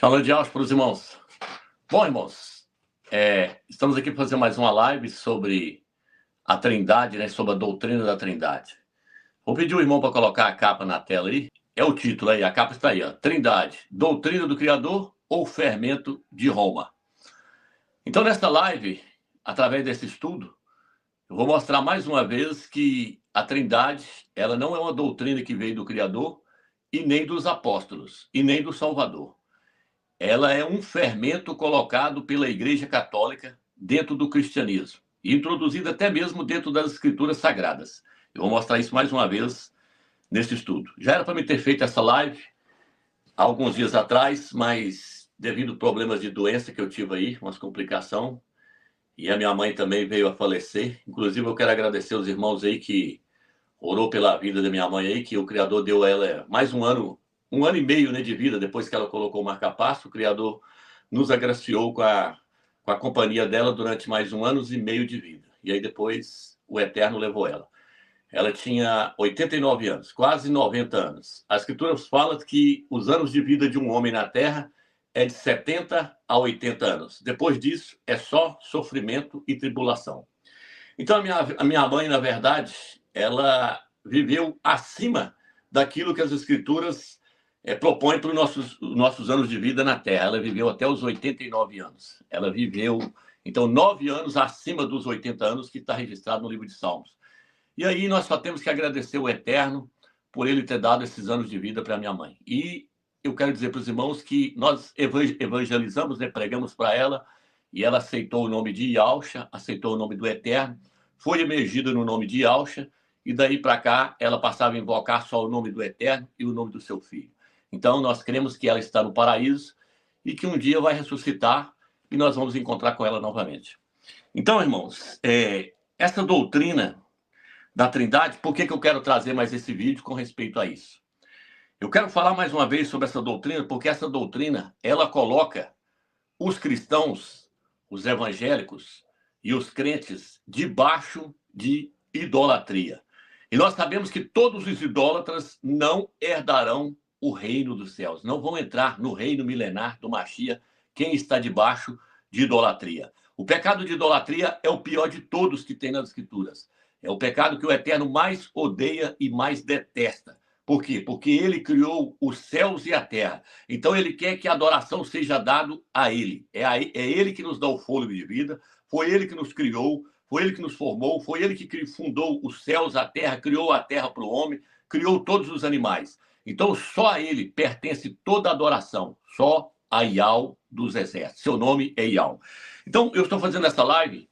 Shalom de aos para os irmãos. Bom, irmãos, estamos aqui para fazer mais uma live sobre a Trindade, né? Sobre a doutrina da Trindade. Vou pedir o irmão para colocar a capa na tela aí. É o título aí, a capa está aí, ó. Trindade, doutrina do Criador ou fermento de Roma? Então, nesta live, através desse estudo, eu vou mostrar mais uma vez que a Trindade, ela não é uma doutrina que veio do Criador e nem dos apóstolos e nem do Salvador. Ela é um fermento colocado pela Igreja Católica dentro do cristianismo, e introduzido até mesmo dentro das Escrituras Sagradas. Eu vou mostrar isso mais uma vez nesse estudo. Já era para me ter feito essa live há alguns dias atrás, mas devido a problemas de doença que eu tive aí, umas complicações, e a minha mãe também veio a falecer. Inclusive, eu quero agradecer os irmãos aí que orou pela vida da minha mãe aí, que o Criador deu a ela mais um ano e meio, né, de vida, depois que ela colocou o marca-passo. O Criador nos agraciou com a companhia dela durante mais 1 ano e meio de vida. E aí depois o Eterno levou ela. Ela tinha 89 anos, quase 90 anos. As Escrituras falam que os anos de vida de um homem na Terra é de 70 a 80 anos. Depois disso, é só sofrimento e tribulação. Então, a minha mãe, na verdade, ela viveu acima daquilo que as Escrituras propõem para os nossos anos de vida na Terra. Ela viveu até os 89 anos. Ela viveu, então, 9 anos acima dos 80 anos que está registrado no livro de Salmos. E aí nós só temos que agradecer o Eterno por ele ter dado esses anos de vida para minha mãe. E eu quero dizer para os irmãos que nós evangelizamos, né, pregamos para ela, e ela aceitou o nome de Yalcha, aceitou o nome do Eterno, foi emergida no nome de Yalcha, e daí para cá ela passava a invocar só o nome do Eterno e o nome do seu filho. Então nós cremos que ela está no paraíso e que um dia vai ressuscitar e nós vamos encontrar com ela novamente. Então, irmãos, essa doutrina da Trindade, por que eu quero trazer mais esse vídeo com respeito a isso? Eu quero falar mais uma vez sobre essa doutrina, porque essa doutrina, ela coloca os cristãos, os evangélicos e os crentes debaixo de idolatria. E nós sabemos que todos os idólatras não herdarão o reino dos céus, não vão entrar no reino milenar do Mashiach quem está debaixo de idolatria. O pecado de idolatria é o pior de todos que tem nas Escrituras. É o pecado que o Eterno mais odeia e mais detesta. Por quê? Porque ele criou os céus e a terra. Então ele quer que a adoração seja dada a ele. É ele que nos dá o fôlego de vida, foi ele que nos criou, foi ele que nos formou, foi ele que fundou os céus, a terra, criou a terra para o homem, criou todos os animais. Então só a ele pertence toda a adoração, só a Yahweh dos exércitos. Seu nome é Yahweh. Então eu estou fazendo essa live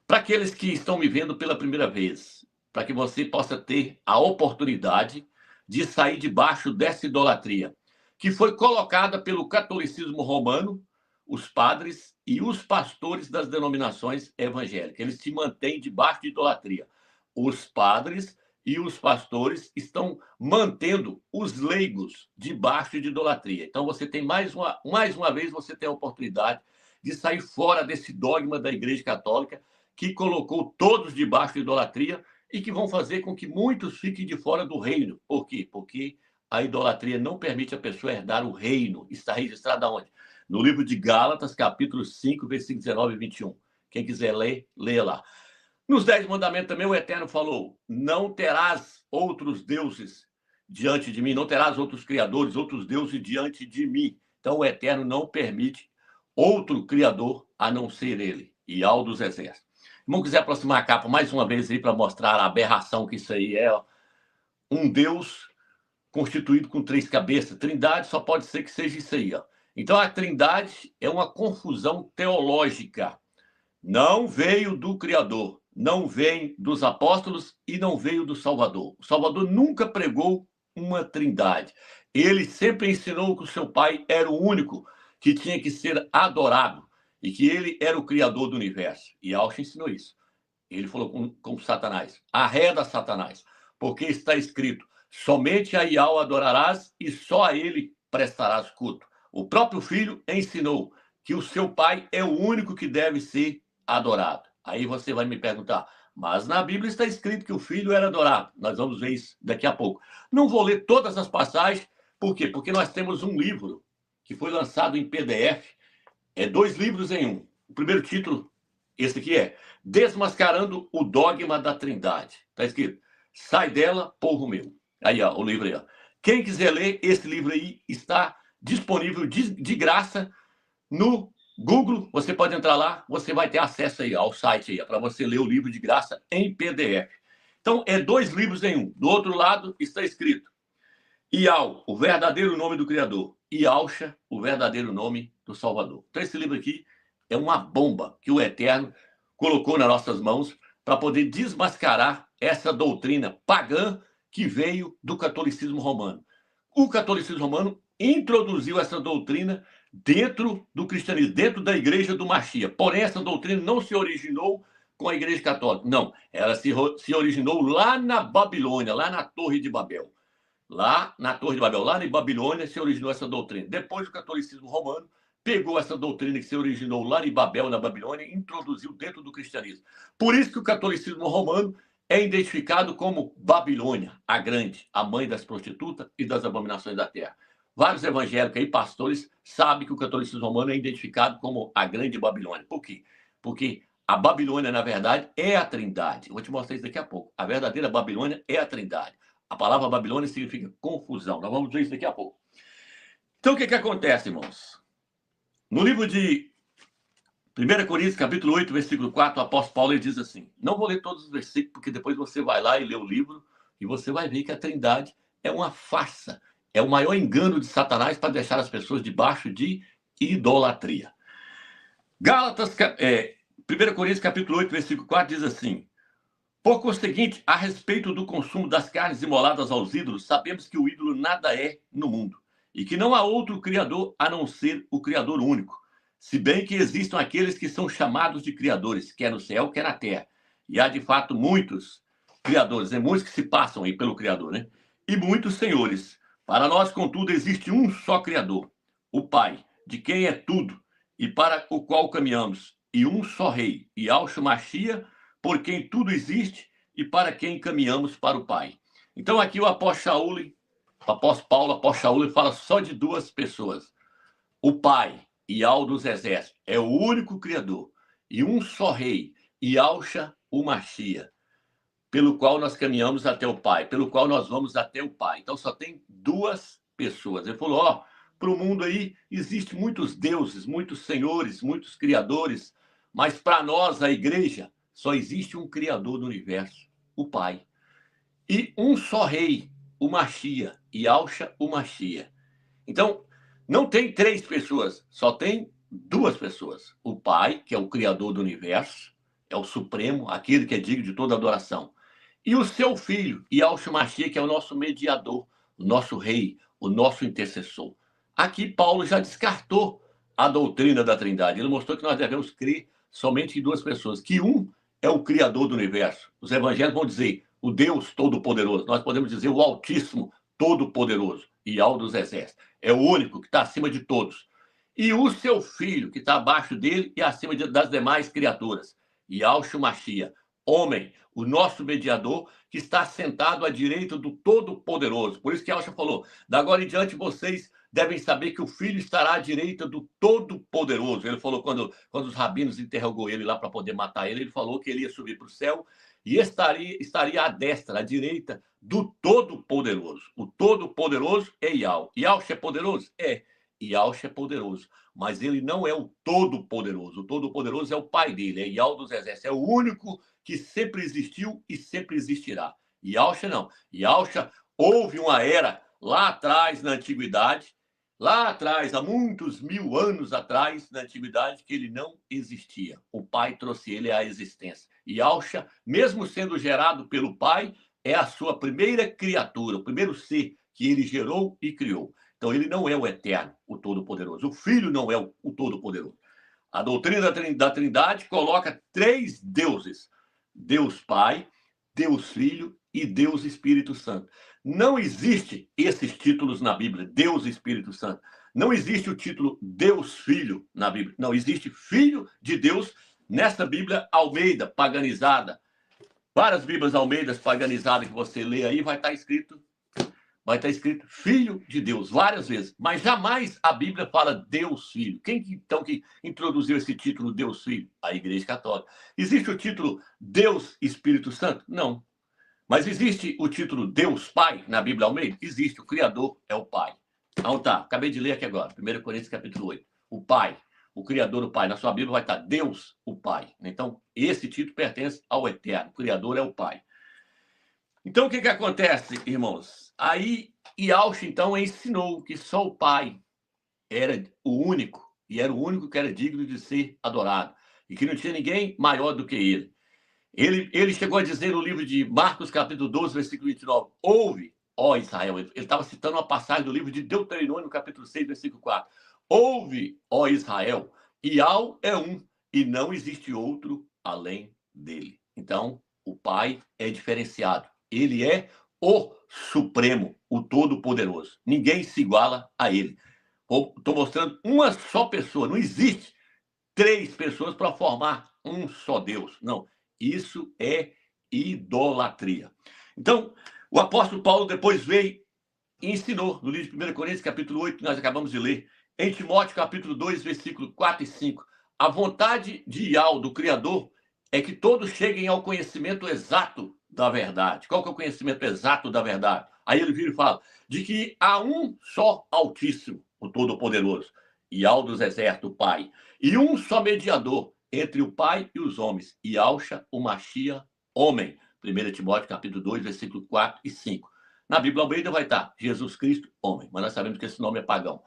para aqueles que estão me vendo pela primeira vez, para que você possa ter a oportunidade de sair debaixo dessa idolatria, que foi colocada pelo catolicismo romano, os padres e os pastores das denominações evangélicas. Eles se mantêm debaixo de idolatria. Os padres e os pastores estão mantendo os leigos debaixo de idolatria. Então, você tem mais uma vez, você tem a oportunidade de sair fora desse dogma da Igreja Católica, que colocou todos debaixo de idolatria e que vão fazer com que muitos fiquem de fora do reino. Por quê? Porque a idolatria não permite a pessoa herdar o reino. Está registrado aonde? No livro de Gálatas, capítulo 5, versículos 19 e 21. Quem quiser ler, leia lá. Nos 10 mandamentos também o Eterno falou: não terás outros deuses diante de mim, não terás outros criadores, outros deuses diante de mim. Então o Eterno não permite outro criador a não ser ele, Yahweh dos exércitos. Irmão, quiser aproximar a capa mais uma vez aí para mostrar a aberração que isso aí é, ó. Um Deus constituído com 3 cabeças. Trindade só pode ser que seja isso aí, ó. Então a Trindade é uma confusão teológica. Não veio do Criador, não vem dos apóstolos e não veio do Salvador. O Salvador nunca pregou uma Trindade. Ele sempre ensinou que o seu Pai era o único que tinha que ser adorado e que ele era o Criador do universo. E Yahshua ensinou isso. Ele falou com Satanás: arreda Satanás, porque está escrito: somente a Yahweh adorarás e só a ele prestarás culto. O próprio Filho ensinou que o seu Pai é o único que deve ser adorado. Aí você vai me perguntar: mas na Bíblia está escrito que o Filho era adorado. Nós vamos ver isso daqui a pouco. Não vou ler todas as passagens. Por quê? Porque nós temos um livro que foi lançado em PDF. É 2 livros em um. O primeiro título, esse aqui é Desmascarando o Dogma da Trindade. Está escrito, sai dela, povo meu. Aí, ó, o livro aí, ó. Quem quiser ler, esse livro aí está disponível de graça no Google. Você pode entrar lá, você vai ter acesso aí ao site aí, para você ler o livro de graça em PDF. Então, é 2 livros em um. Do outro lado está escrito Ial, o verdadeiro nome do Criador, e Alcha, o verdadeiro nome do Salvador. Então, esse livro aqui é uma bomba que o Eterno colocou nas nossas mãos para poder desmascarar essa doutrina pagã que veio do catolicismo romano. O catolicismo romano introduziu essa doutrina dentro do cristianismo, dentro da igreja do Mashiach. Porém, essa doutrina não se originou com a igreja católica. Não, ela se originou lá na Babilônia, lá na Torre de Babel. Lá na Torre de Babel, lá em Babilônia, se originou essa doutrina. Depois, o catolicismo romano pegou essa doutrina que se originou lá em Babel, na Babilônia, e introduziu dentro do cristianismo. Por isso que o catolicismo romano é identificado como Babilônia, a grande, a mãe das prostitutas e das abominações da terra. Vários evangélicos e pastores sabem que o catolicismo romano é identificado como a grande Babilônia. Por quê? Porque a Babilônia, na verdade, é a Trindade. Eu vou te mostrar isso daqui a pouco. A verdadeira Babilônia é a Trindade. A palavra Babilônia significa confusão. Nós vamos ver isso daqui a pouco. Então, o que acontece, irmãos? No livro de 1 Coríntios, capítulo 8, versículo 4, o apóstolo Paulo ele diz assim, não vou ler todos os versículos, porque depois você vai lá e lê o livro, e você vai ver que a Trindade é uma farsa, é o maior engano de Satanás para deixar as pessoas debaixo de idolatria. 1 Coríntios, capítulo 8, versículo 4, diz assim, por conseguinte, a respeito do consumo das carnes imoladas aos ídolos, sabemos que o ídolo nada é no mundo, e que não há outro Criador a não ser o Criador único, se bem que existam aqueles que são chamados de criadores, quer no céu, quer na terra. E há, de fato, muitos criadores, muitos que se passam aí pelo Criador, né? E muitos senhores. Para nós, contudo, existe um só Criador, o Pai, de quem é tudo, e para o qual caminhamos, e um só Rei, Yahshua Mashiach, por quem tudo existe e para quem caminhamos para o Pai. Então, aqui o apóstolo Paulo, o apóstolo Shaul, fala só de 2 pessoas. O Pai, Yahweh dos exércitos, é o único Criador, e um só Rei, Yahshua o Mashiach, pelo qual nós caminhamos até o Pai, pelo qual nós vamos até o Pai. Então, só tem 2 pessoas. Ele falou, para o mundo aí, existem muitos deuses, muitos senhores, muitos criadores, mas para nós, a igreja, só existe um Criador do universo, o Pai. E um só Rei, o Mashiach, Yahshua o Mashiach. Então, não tem 3 pessoas, só tem 2 pessoas. O Pai, que é o Criador do universo, é o Supremo, aquele que é digno de toda adoração. E o seu Filho, Yahshua Mashiach, que é o nosso mediador, o nosso Rei, o nosso intercessor. Aqui Paulo já descartou a doutrina da Trindade. Ele mostrou que nós devemos crer somente em 2 pessoas, que um é o Criador do universo. Os evangélicos vão dizer o Deus Todo-Poderoso. Nós podemos dizer o Altíssimo Todo-Poderoso, Yahweh dos exércitos. É o único que está acima de todos. E o seu Filho, que está abaixo dele e acima das demais criaturas. Yahshua Mashiach, homem, o nosso mediador, que está sentado à direita do Todo-Poderoso. Por isso que Yahshua falou, da agora em diante vocês devem saber que o Filho estará à direita do Todo-Poderoso. Ele falou, quando os rabinos interrogou ele lá para poder matar ele, ele falou que ele ia subir para o céu e estaria à destra, à direita do Todo-Poderoso. O Todo-Poderoso é Yahweh. Yahweh é poderoso? É. Yahweh é poderoso, mas ele não é o Todo-Poderoso. O Todo-Poderoso é o Pai dele, é Yahweh dos exércitos. É o único que sempre existiu e sempre existirá. Yahweh não. Yahweh, houve uma era lá atrás, na antiguidade, lá atrás, há muitos 1000 anos atrás, na antiguidade, que ele não existia. O Pai trouxe ele à existência. E Yahshua, mesmo sendo gerado pelo Pai, é a sua primeira criatura, o primeiro ser que ele gerou e criou. Então, ele não é o Eterno, o Todo-Poderoso. O Filho não é o Todo-Poderoso. A doutrina da Trindade coloca 3 deuses. Deus Pai, Deus Filho e Deus Espírito Santo. Não existe esses títulos na Bíblia, Deus e Espírito Santo. Não existe o título Deus Filho na Bíblia. Não, existe Filho de Deus nessa Bíblia Almeida, paganizada. Várias Bíblias Almeidas paganizadas que você lê aí, vai estar escrito vai estar escrito Filho de Deus, várias vezes. Mas jamais a Bíblia fala Deus Filho. Quem então que introduziu esse título Deus Filho? A Igreja Católica. Existe o título Deus Espírito Santo? Não. Mas existe o título Deus Pai na Bíblia Almeida? Existe. O Criador é o Pai. Então tá, acabei de ler aqui agora, 1 Coríntios capítulo 8. O Pai, o Criador, o Pai. Na sua Bíblia vai estar Deus, o Pai. Então, esse título pertence ao Eterno. O Criador é o Pai. Então, o que acontece, irmãos? Aí, Yahshua, então, ensinou que só o Pai era o único, e era o único que era digno de ser adorado, e que não tinha ninguém maior do que ele. Ele chegou a dizer no livro de Marcos, capítulo 12, versículo 29, ouve, ó Israel. Ele estava citando uma passagem do livro de Deuteronômio, capítulo 6, versículo 4. Ouve, ó Israel, Yahweh é um, e não existe outro além dele. Então, o Pai é diferenciado. Ele é o Supremo, o Todo-Poderoso. Ninguém se iguala a ele. Estou mostrando uma só pessoa. Não existe 3 pessoas para formar um só Deus. Não. Isso é idolatria. Então, o apóstolo Paulo depois veio e ensinou no livro de 1 Coríntios, capítulo 8, que nós acabamos de ler, em Timóteo, capítulo 2, versículo 4 e 5. A vontade de Yahweh, do Criador, é que todos cheguem ao conhecimento exato da verdade. Qual que é o conhecimento exato da verdade? Aí ele vira e fala de que há um só Altíssimo, o Todo-Poderoso, Yahweh dos Exércitos, o Pai, e um só mediador entre o Pai e os homens, Yahshua, o Mashiach, homem. 1 Timóteo, capítulo 2, versículo 4 e 5. Na Bíblia Almeida vai estar Jesus Cristo, homem, mas nós sabemos que esse nome é pagão.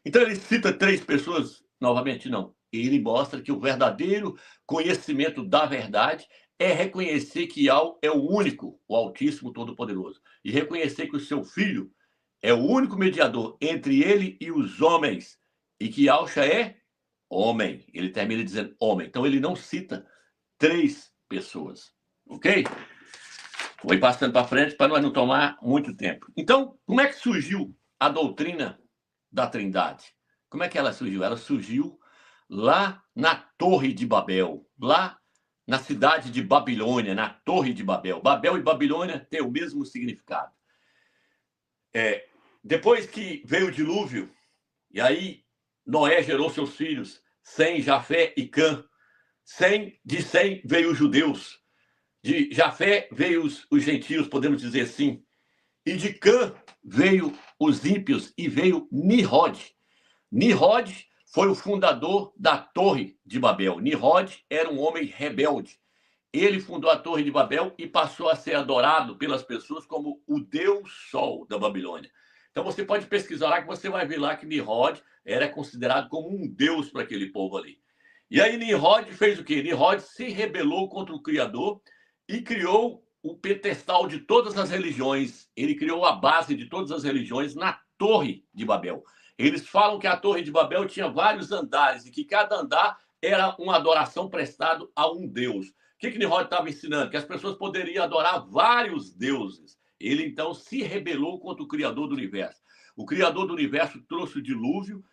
Então ele cita 3 pessoas, novamente não. Ele mostra que o verdadeiro conhecimento da verdade é reconhecer que Yahweh é o único, o Altíssimo, Todo-Poderoso, e reconhecer que o seu Filho é o único mediador entre ele e os homens, e que Yahshua é homem. Ele termina dizendo homem. Então ele não cita 3 pessoas, ok? Vou ir passando para frente para nós não tomar muito tempo. Então, como é que surgiu a doutrina da Trindade? Como é que ela surgiu? Ela surgiu lá na Torre de Babel, lá na cidade de Babilônia, na Torre de Babel. Babel e Babilônia têm o mesmo significado. Depois que veio o dilúvio, e aí Noé gerou seus filhos, Sem, Jafé e Cã. De Sem veio os judeus, de Jafé veio os gentios, podemos dizer assim, e de Cã veio os ímpios e veio Nimrod. Nimrod foi o fundador da Torre de Babel. Nimrod era um homem rebelde. Ele fundou a Torre de Babel e passou a ser adorado pelas pessoas como o Deus Sol da Babilônia. Então você pode pesquisar lá que você vai ver lá que Nimrod era considerado como um deus para aquele povo ali. E aí Nimrod fez o quê? Nimrod se rebelou contra o Criador e criou o pedestal de todas as religiões. Ele criou a base de todas as religiões na Torre de Babel. Eles falam que a Torre de Babel tinha vários andares e que cada andar era uma adoração prestada a um deus. O que Nimrod estava ensinando? Que as pessoas poderiam adorar vários deuses. Ele, então, se rebelou contra o Criador do Universo. O Criador do Universo trouxe o dilúvio,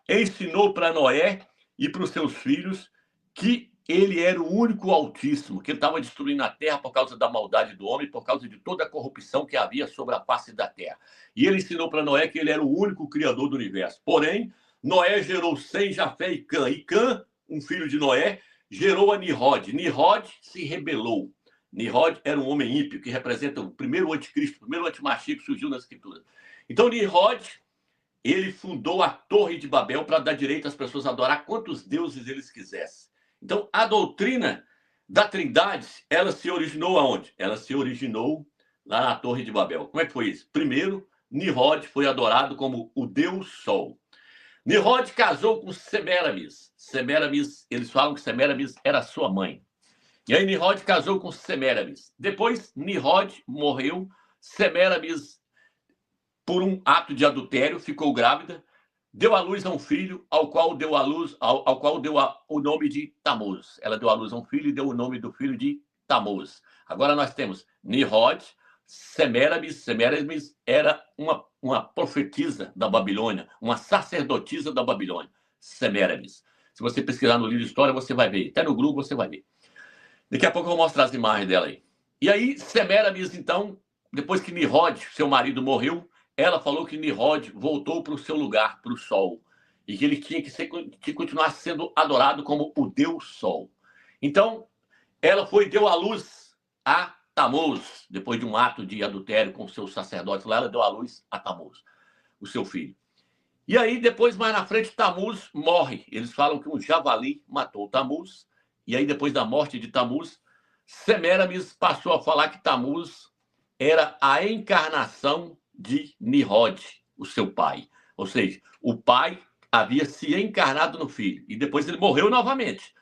ensinou para Noé e para os seus filhos que ele era o único Altíssimo, que ele estava destruindo a terra por causa da maldade do homem, por causa de toda a corrupção que havia sobre a face da terra. E ele ensinou para Noé que ele era o único Criador do Universo. Porém, Noé gerou Sem, Jafé e Cã. E Cã, um filho de Noé, gerou a Nimrod. Nimrod se rebelou. Nimrod era um homem ímpio, que representa o primeiro anticristo, o primeiro antimachia que surgiu na Escritura. Então, Nimrod, ele fundou a Torre de Babel para dar direito às pessoas a adorar quantos deuses eles quisessem. Então, a doutrina da Trindade, ela se originou aonde? Ela se originou lá na Torre de Babel. Como é que foi isso? Primeiro, Nimrod foi adorado como o Deus Sol. Nimrod casou com Semiramis. Semiramis, eles falam que Semiramis era sua mãe. E aí Nimrod casou com Semiramis. Depois, Nimrod morreu. Semiramis, por um ato de adultério, ficou grávida, deu à luz a um filho, ao qual deu o nome de Tamuz. Ela deu à luz a um filho e deu o nome do filho de Tamuz. Agora nós temos Nimrod, Semiramis. Semiramis era uma profetisa da Babilônia, uma sacerdotisa da Babilônia. Semiramis. Se você pesquisar no livro de história, você vai ver. Até no Google você vai ver. Daqui a pouco eu vou mostrar as imagens dela aí. E aí, Semiramis, então, depois que Nimrod, seu marido, morreu, ela falou que Nimrod voltou para o seu lugar, para o sol, e que ele tinha que continuar sendo adorado como o Deus Sol. Então, ela deu à luz a Tamuz, depois de um ato de adultério com seus sacerdotes lá, ela deu à luz a Tamuz, o seu filho. E aí, depois, mais na frente, Tamuz morre. Eles falam que um javali matou Tamuz, e aí, depois da morte de Tamuz, Semiramis passou a falar que Tamuz era a encarnação de Nimrod, o seu pai. Ou seja, o pai havia se encarnado no filho, e depois ele morreu novamente.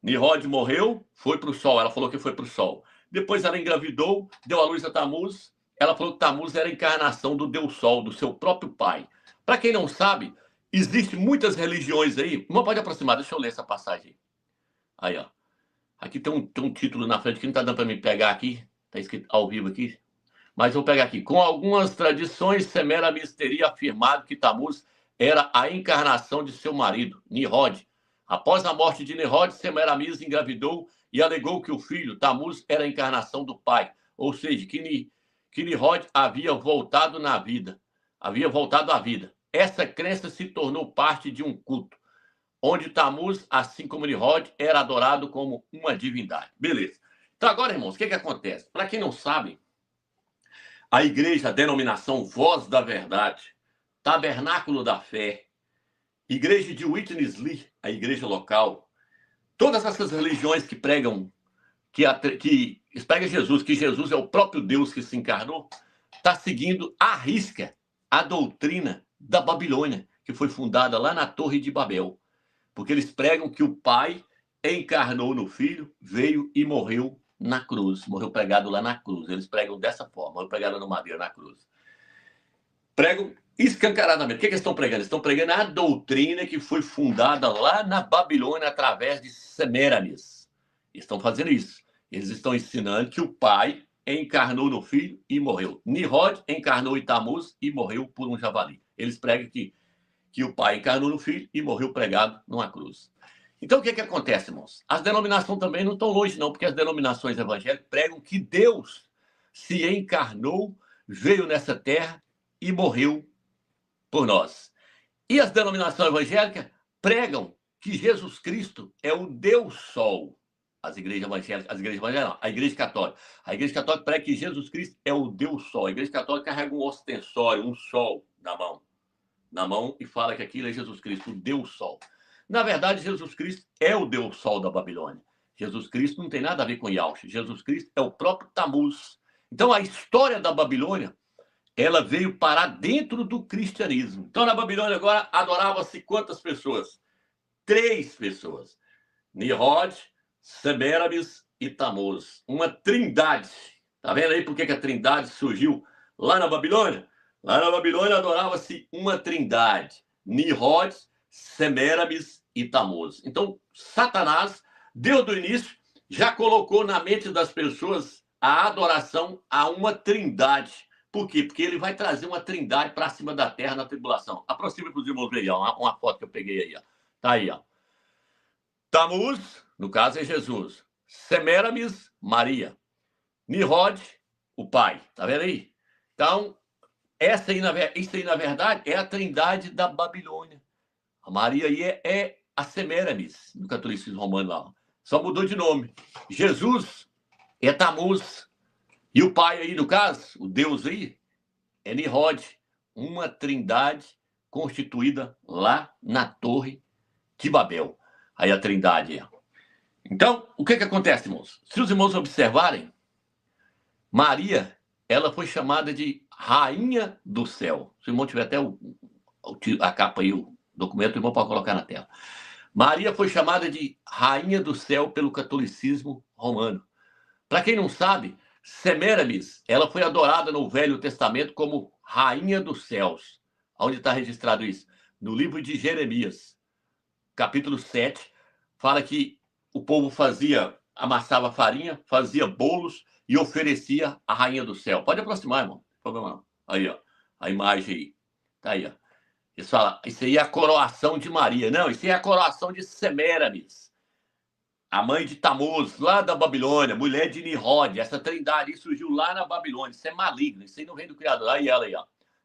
Nimrod morreu, foi para o sol, ela falou que foi para o sol. Depois ela engravidou, deu à luz a Tamuz, ela falou que Tamuz era a encarnação do Deus Sol, do seu próprio pai. Para quem não sabe, existem muitas religiões aí. Uma pode aproximar, deixa eu ler essa passagem. Aí, ó. Aqui tem um título na frente que não está dando para me pegar aqui. Está escrito ao vivo aqui. Mas vou pegar aqui. Com algumas tradições, Semiramis teria afirmado que Tamuz era a encarnação de seu marido, Nimrod. Após a morte de Nimrod, Semiramis engravidou e alegou que o filho, Tamuz, era a encarnação do pai. Ou seja, que Nimrod havia voltado na vida. Havia voltado à vida. Essa crença se tornou parte de um culto, onde Tamuz, assim como Nimrod, era adorado como uma divindade. Beleza. Então agora, irmãos, o que acontece? Para quem não sabe, a igreja, a denominação Voz da Verdade, Tabernáculo da Fé, igreja de Witness Lee, a igreja local, todas essas religiões que pregam que pregam Jesus, que Jesus é o próprio Deus que se encarnou, está seguindo à risca a doutrina da Babilônia, que foi fundada lá na Torre de Babel. Porque eles pregam que o Pai encarnou no Filho, veio e morreu na cruz. Morreu pregado lá na cruz. Eles pregam dessa forma, morreu pregado no madeira, na cruz. Pregam escancaradamente. O que eles estão pregando? Eles estão pregando a doutrina que foi fundada lá na Babilônia através de Semiramis. Eles estão fazendo isso. Eles estão ensinando que o Pai encarnou no Filho e morreu. Nimrod encarnou em Tamuz e morreu por um javali. Eles pregam que o Pai encarnou no Filho e morreu pregado numa cruz. Então, o que acontece, irmãos? As denominações também não estão longe, não, porque as denominações evangélicas pregam que Deus se encarnou, veio nessa terra e morreu por nós. E as denominações evangélicas pregam que Jesus Cristo é o Deus Sol. As igrejas evangélicas não, a igreja católica. A igreja católica prega que Jesus Cristo é o Deus Sol. A igreja católica carrega um ostensório, um sol na mão e fala que aquilo é Jesus Cristo, o Deus Sol. Na verdade, Jesus Cristo é o Deus Sol da Babilônia. Jesus Cristo não tem nada a ver com Yahweh. Jesus Cristo é o próprio Tamuz. Então, a história da Babilônia, ela veio parar dentro do cristianismo. Então, na Babilônia agora adorava-se quantas pessoas? 3 pessoas. Nimrod, Semiramis e Tamuz. Uma trindade. Tá vendo aí por que a trindade surgiu lá na Babilônia? Lá na Babilônia adorava-se uma trindade. Nimrod, Semiramis e Tamuz. Então, Satanás, desde o início, já colocou na mente das pessoas a adoração a uma trindade. Por quê? Porque ele vai trazer uma trindade para cima da terra na tribulação. Aproxima para os irmãos aí, ó, uma foto que eu peguei aí. Ó. Tá aí, ó. Tamuz, no caso é Jesus. Semiramis, Maria. Nimrod, o pai. Tá vendo aí? Então, isso aí, na verdade, é a trindade da Babilônia. A Maria aí é a Semiramis, no catolicismo romano lá. Só mudou de nome. Jesus é Tamuz. E o pai aí, no caso, o Deus aí, é Nimrod. Uma trindade constituída lá na Torre de Babel. Aí a trindade. Então, o que acontece, irmãos? Se os irmãos observarem, Maria, ela foi chamada de Rainha do Céu. Se o irmão tiver até a capa aí, o documento, o irmão pode colocar na tela. Maria foi chamada de Rainha do Céu pelo catolicismo romano. Para quem não sabe, Semiramis, ela foi adorada no Velho Testamento como Rainha dos Céus. Onde está registrado isso? No livro de Jeremias, capítulo 7, fala que o povo amassava farinha, fazia bolos e oferecia a Rainha do Céu. Pode aproximar, irmão. Não problema não. Aí, ó. A imagem aí. Tá aí, ó. Eles falam, isso aí é a coroação de Maria. Não, isso aí é a coroação de Semiramis, a mãe de Tamuz, lá da Babilônia, mulher de Nimrod. Essa trindade aí surgiu lá na Babilônia. Isso é maligno. Isso aí não vem do Criador. Aí ela aí, ó.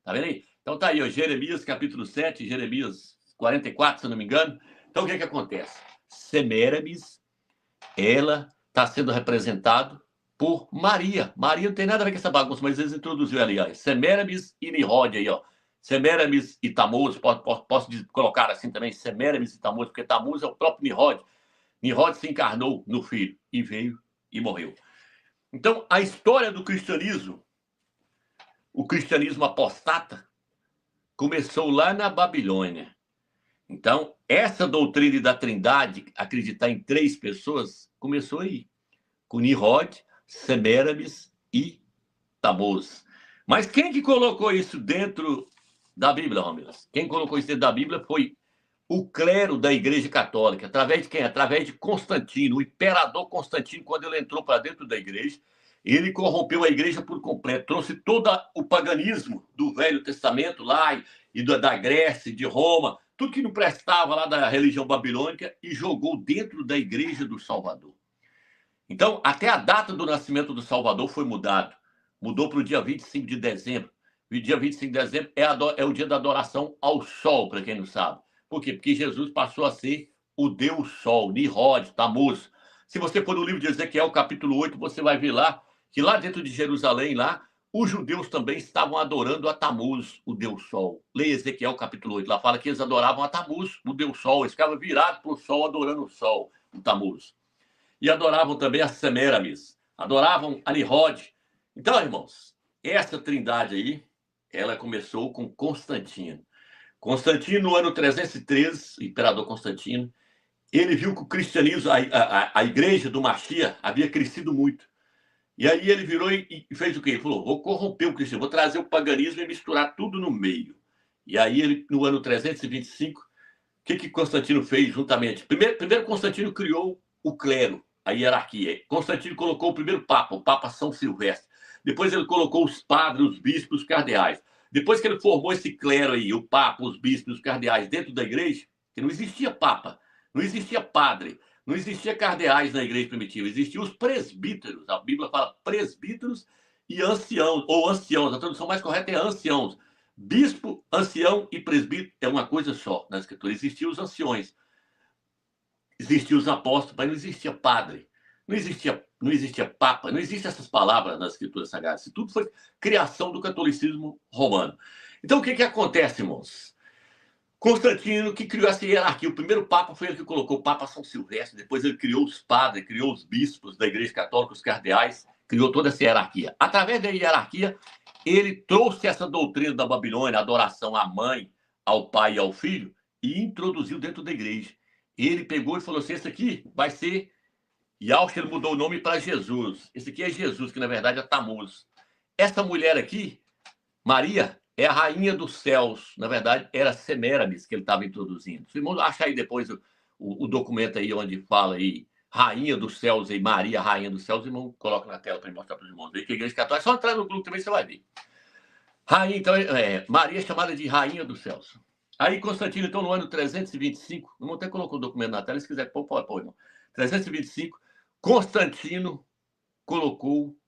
Tá vendo aí? Então tá aí, ó, Jeremias capítulo 7, Jeremias 44, se eu não me engano. Então o que acontece? Semiramis, ela está sendo representado por Maria. Maria não tem nada a ver com essa bagunça, mas eles introduziram ali, ó, Semiramis e Nihod aí, ó. Semiramis e Tamuz, posso colocar assim também, Semiramis e Tamuz, porque Tamuz é o próprio Nihod. Nihod se encarnou no filho e veio e morreu. Então, a história do cristianismo, o cristianismo apostata, começou lá na Babilônia. Então, essa doutrina da Trindade, acreditar em 3 pessoas, começou aí, com Nihod, Semiramis e Tamuz. Mas quem que colocou isso dentro da Bíblia, Romilson? Quem colocou isso dentro da Bíblia foi o clero da Igreja Católica. Através de quem? Através de Constantino, o imperador Constantino, quando ele entrou para dentro da igreja, ele corrompeu a igreja por completo, trouxe todo o paganismo do Velho Testamento lá, e da Grécia, de Roma, tudo que não prestava lá da religião babilônica, e jogou dentro da igreja do Salvador. Então, até a data do nascimento do Salvador foi mudado. Mudou para o dia 25 de dezembro. E o dia 25 de dezembro é o dia da adoração ao sol, para quem não sabe. Por quê? Porque Jesus passou a ser o Deus Sol, Nihod, Tamuz. Se você for no livro de Ezequiel, capítulo 8, você vai ver lá que lá dentro de Jerusalém, lá, os judeus também estavam adorando a Tamuz, o Deus Sol. Leia Ezequiel, capítulo 8. Lá fala que eles adoravam a Tamuz, o Deus Sol. Eles ficavam virados para o sol, adorando o sol, o Tamuz. E adoravam também a Semiramis, adoravam a Nihod. Então, irmãos, essa trindade aí, ela começou com Constantino. Constantino, no ano 313, imperador Constantino, ele viu que o cristianismo, a igreja do Machia, havia crescido muito. E aí ele virou e fez o quê? Ele falou, vou corromper o cristianismo, vou trazer o paganismo e misturar tudo no meio. E aí ele, no ano 325, o que Constantino fez juntamente? Primeiro Constantino criou o clero, a hierarquia. Constantino colocou o primeiro papa, o Papa São Silvestre. Depois ele colocou os padres, os bispos, os cardeais. Depois que ele formou esse clero aí, o papa, os bispos, os cardeais dentro da igreja, que não existia papa, não existia padre, não existia cardeais na igreja primitiva, existiam os presbíteros. A Bíblia fala presbíteros e anciãos, ou anciãos, a tradução mais correta é anciãos. Bispo, ancião e presbítero é uma coisa só na escritura. Existiam os anciões, existiam os apóstolos, mas não existia padre, não existia papa, não existem essas palavras nas escrituras sagradas. Isso tudo foi criação do catolicismo romano. Então, o que acontece, irmãos? Constantino, que criou essa hierarquia. O primeiro papa foi ele que colocou o Papa São Silvestre, depois ele criou os padres, criou os bispos da Igreja Católica, os cardeais, criou toda essa hierarquia. Através da hierarquia, ele trouxe essa doutrina da Babilônia, a adoração à mãe, ao pai e ao filho, e introduziu dentro da igreja. Ele pegou e falou assim, esse aqui vai ser... Yahshua, ele mudou o nome para Jesus. Esse aqui é Jesus, que na verdade é Tamuz. Essa mulher aqui, Maria, é a rainha dos céus. Na verdade, era Semiramis que ele estava introduzindo. Se o irmão achar aí depois o documento aí onde fala aí, rainha dos céus, aí, Maria, rainha dos céus, o irmão coloca na tela para mostrar para os irmãos. Vê que a igreja católica, só entrar no grupo também você vai ver. Rainha, então, Maria é chamada de rainha dos céus. Aí Constantino, então, no ano 325, o irmão até colocou o documento na tela, se quiser pôr, irmão. 325, Constantino colocou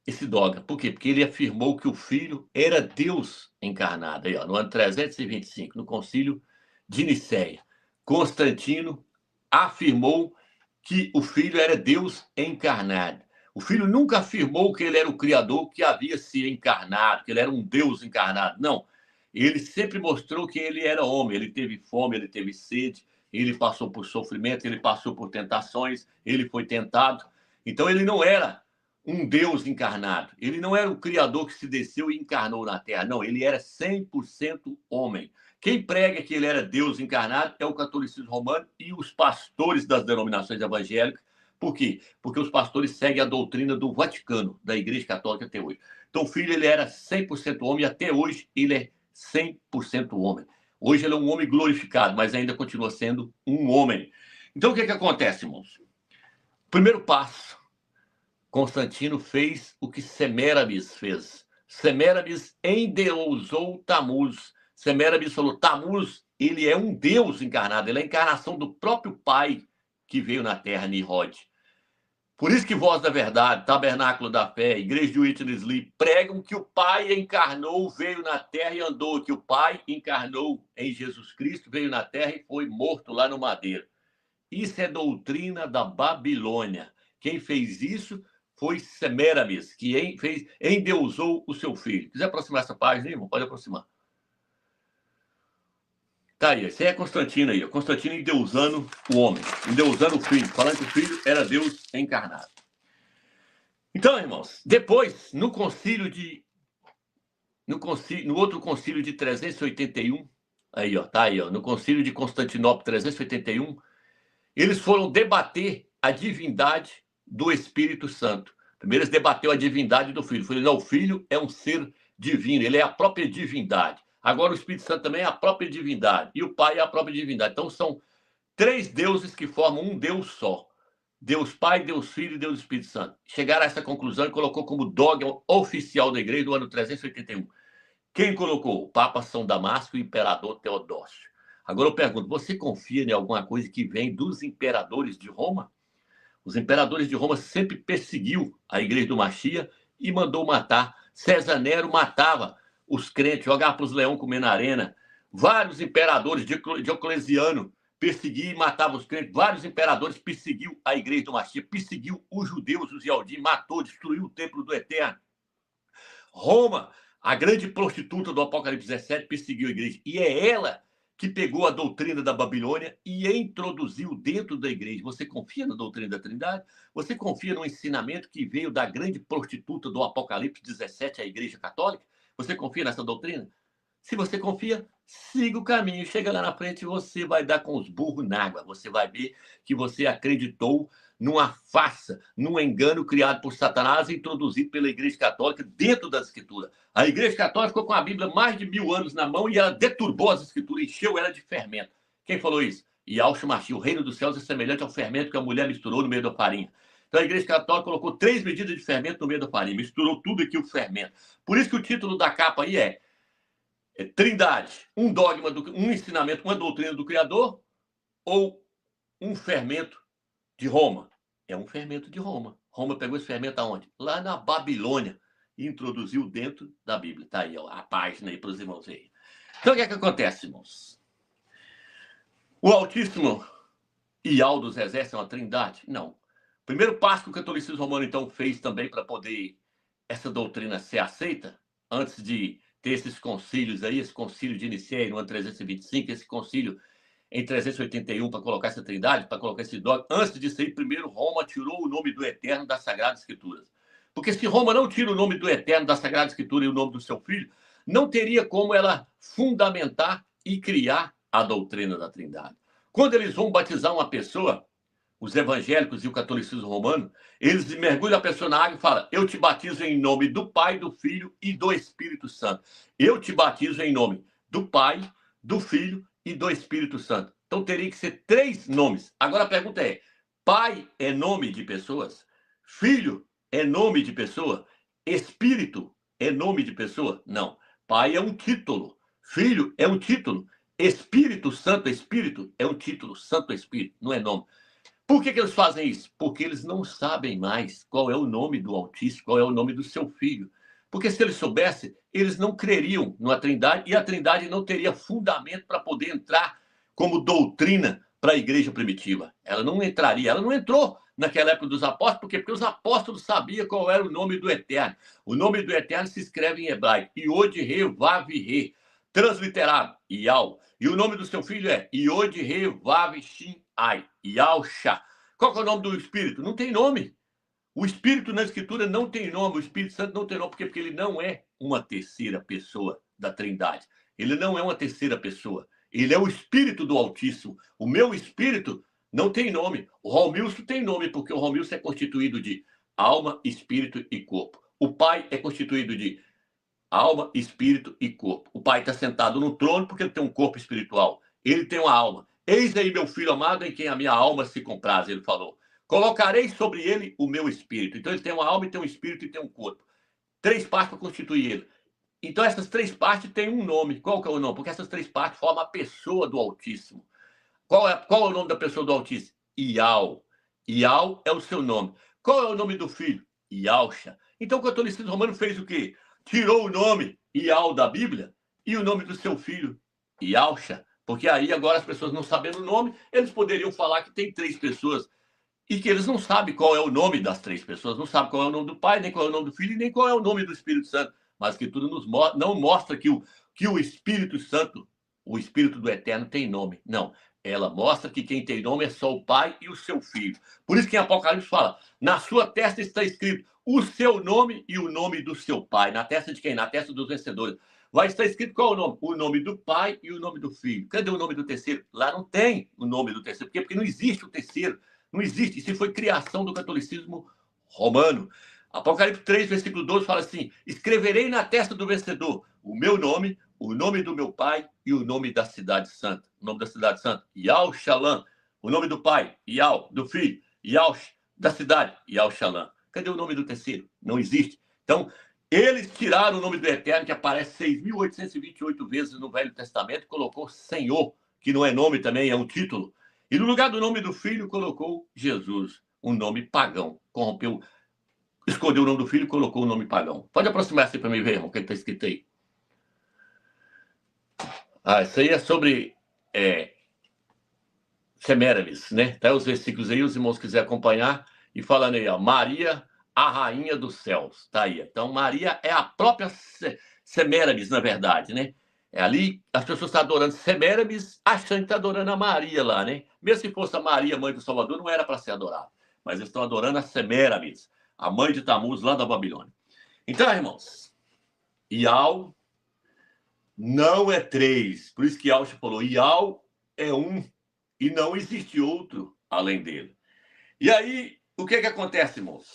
esse dogma. Por quê? Porque ele afirmou que o Filho era Deus encarnado. Aí, ó, no ano 325, no concílio de Nicéia, Constantino afirmou que o Filho era Deus encarnado. O Filho nunca afirmou que ele era o Criador que havia se encarnado, que ele era um Deus encarnado. Não. Ele sempre mostrou que ele era homem. Ele teve fome, ele teve sede, ele passou por sofrimento, ele passou por tentações, ele foi tentado. Então, ele não era um Deus encarnado. Ele não era o Criador que se desceu e encarnou na Terra. Não, ele era 100% homem. Quem prega que ele era Deus encarnado é o catolicismo romano e os pastores das denominações evangélicas. Por quê? Porque os pastores seguem a doutrina do Vaticano, da Igreja Católica até hoje. Então, o Filho ele era 100% homem e até hoje ele é 100% homem. Hoje ele é um homem glorificado, mas ainda continua sendo um homem. Então, o que acontece, irmãos? Primeiro passo, Constantino fez o que Semiramis fez. Semiramis endeusou Tamuz. Semiramis falou, Tamuz, ele é um Deus encarnado, ele é a encarnação do próprio Pai que veio na Terra, Nihod. Por isso que Voz da Verdade, Tabernáculo da Fé, Igreja de Witness Lee pregam que o Pai encarnou, veio na terra e andou, que o Pai encarnou em Jesus Cristo, veio na terra e foi morto lá no madeiro. Isso é doutrina da Babilônia. Quem fez isso foi Semiramis, que endeusou o seu filho. Quiser aproximar essa página, irmão? Pode aproximar. Tá aí, esse é Constantino aí. Constantino endeusando o homem, endeusando o filho, falando que o filho era Deus encarnado. Então, irmãos, depois, no outro concílio de 381, aí, ó, tá aí, ó, no concílio de Constantinopla 381, eles foram debater a divindade do Espírito Santo. Primeiro eles debateu a divindade do Filho. Falei, não, o Filho é um ser divino, ele é a própria divindade. Agora o Espírito Santo também é a própria divindade. E o Pai é a própria divindade. Então são três deuses que formam um Deus só. Deus Pai, Deus Filho e Deus Espírito Santo. Chegaram a essa conclusão e colocou como dogma oficial da igreja do ano 381. Quem colocou? O Papa São Damasco e o Imperador Teodósio. Agora eu pergunto, você confia em alguma coisa que vem dos imperadores de Roma? Os imperadores de Roma sempre perseguiu a igreja do Machia e mandou matar. César Nero matava os crentes, jogava para os leões comer na arena. Vários imperadores, Diocleciano, perseguia e matava os crentes. Vários imperadores perseguiu a igreja do Machia, perseguiu os judeus, os Yaldim, matou, destruiu o templo do Eterno. Roma, a grande prostituta do Apocalipse 17, perseguiu a igreja. E é ela que pegou a doutrina da Babilônia e introduziu dentro da igreja. Você confia na doutrina da Trindade? Você confia no ensinamento que veio da grande prostituta do Apocalipse 17, a Igreja Católica? Você confia nessa doutrina? Se você confia, siga o caminho. Chega lá na frente e você vai dar com os burros na água. Você vai ver que você acreditou numa farsa, num engano criado por Satanás e introduzido pela Igreja Católica dentro das Escrituras. A Igreja Católica ficou com a Bíblia mais de 1000 anos na mão e ela deturbou as Escrituras, encheu ela de fermento. Quem falou isso? Yahshua Mashiach, o reino dos céus é semelhante ao fermento que a mulher misturou no meio da farinha. Então a Igreja Católica colocou 3 medidas de fermento no meio da farinha, misturou tudo aqui o fermento. Por isso que o título da capa aí é Trindade, um dogma, um ensinamento, uma doutrina do Criador ou um fermento de Roma. É um fermento de Roma. Roma pegou esse fermento aonde? Lá na Babilônia. E introduziu dentro da Bíblia. Está aí ó, a página aí para os irmãos aí. Então o que é que acontece, irmãos? O Altíssimo Ial dos Exércitos é uma trindade? Não. O primeiro passo que o catolicismo romano então fez também para poder essa doutrina ser aceita, antes de ter esses concílios aí, esse concílio de Nicéia no ano 325, esse concílio em 381 para colocar essa trindade, para colocar esse dogma. Antes disso aí, primeiro Roma tirou o nome do Eterno das Sagradas Escrituras. Porque se Roma não tira o nome do Eterno da Sagrada Escritura e o nome do seu filho, não teria como ela fundamentar e criar a doutrina da Trindade. Quando eles vão batizar uma pessoa, os evangélicos e o catolicismo romano, eles mergulham a pessoa na água e falam, eu te batizo em nome do Pai, do Filho e do Espírito Santo. Eu te batizo em nome do Pai, do Filho e do Espírito Santo. Então teria que ser 3 nomes. Agora a pergunta é, Pai é nome de pessoas? Filho é nome de pessoa? Espírito é nome de pessoa? Não. Pai é um título. Filho é um título. Espírito Santo, Espírito é um título. Santo Espírito, não é nome. Por que eles fazem isso? Porque eles não sabem mais qual é o nome do Altíssimo, qual é o nome do seu filho. Porque se eles soubessem, eles não creriam na Trindade e a Trindade não teria fundamento para poder entrar como doutrina para a igreja primitiva. Ela não entraria, ela não entrou naquela época dos apóstolos, porque os apóstolos sabiam qual era o nome do Eterno. O nome do Eterno se escreve em hebraico, Iod-Re, Vav-Re, transliterado, Ial. E o nome do seu filho é Iod-Re, Vav-Shin-Ai, Ial-Shá. Qual é o nome do Espírito? Não tem nome. O Espírito na Escritura não tem nome, o Espírito Santo não tem nome, porque ele não é uma terceira pessoa da Trindade. Ele não é uma terceira pessoa. Ele é o Espírito do Altíssimo. O meu Espírito não tem nome. O Romilson tem nome, porque o Romilson é constituído de alma, espírito e corpo. O Pai é constituído de alma, espírito e corpo. O Pai está sentado no trono porque ele tem um corpo espiritual. Ele tem uma alma. Eis aí meu filho amado em quem a minha alma se compraz, ele falou. Colocarei sobre ele o meu espírito. Então ele tem uma alma, tem um espírito e tem um corpo. 3 partes para constituir ele. Então essas 3 partes têm um nome. Qual que é o nome? Porque essas 3 partes formam a pessoa do Altíssimo. Qual é o nome da pessoa do Altíssimo? Ial. Ial é o seu nome. Qual é o nome do filho? Yalcha. Então o catolicismo romano fez o quê? Tirou o nome Ial da Bíblia e o nome do seu filho, Yalcha. Porque aí agora as pessoas não sabendo o nome, eles poderiam falar que tem 3 pessoas e que eles não sabem qual é o nome das 3 pessoas, não sabem qual é o nome do Pai, nem qual é o nome do Filho, nem qual é o nome do Espírito Santo. Mas que tudo não mostra que o Espírito Santo, o Espírito do Eterno, tem nome. Não. Ela mostra que quem tem nome é só o Pai e o seu Filho. Por isso que em Apocalipse fala, na sua testa está escrito o seu nome e o nome do seu Pai. Na testa de quem? Na testa dos vencedores. Vai estar escrito qual é o nome? O nome do Pai e o nome do Filho. Cadê o nome do terceiro? Lá não tem o nome do terceiro. Por quê? Porque não existe o terceiro. Não existe. Isso foi criação do catolicismo romano. Apocalipse 3, versículo 12 fala assim, escreverei na testa do vencedor o meu nome, o nome do meu pai e o nome da cidade santa. O nome da cidade santa, Yal Shalom. O nome do pai, Yal, do filho, Yal, da cidade, Yal Shalom. Cadê o nome do terceiro? Não existe. Então, eles tiraram o nome do Eterno, que aparece 6.828 vezes no Velho Testamento, e colocou Senhor, que não é nome também, é um título. E no lugar do nome do filho, colocou Jesus, um nome pagão. Corrompeu, escolheu o nome do filho e colocou o nome pagão. Pode aproximar-se para mim ver, irmão, o que está escrito aí. Isso aí é sobre Semiramis, né? Tá os versículos aí, os irmãos quiserem acompanhar. E falando aí, ó, Maria, a rainha dos céus. Tá aí. Então, Maria é a própria Semiramis, na verdade, né? É ali, as pessoas estão adorando Semiramis, achando que está adorando a Maria lá, né? Mesmo se fosse a Maria, mãe do Salvador, não era para ser adorada. Mas eles estão adorando a Semiramis, a mãe de Tamuz, lá da Babilônia. Então, irmãos, Ial não é 3. Por isso que Yalcha falou, Ial é um e não existe outro além dele. E aí, o que acontece, irmãos?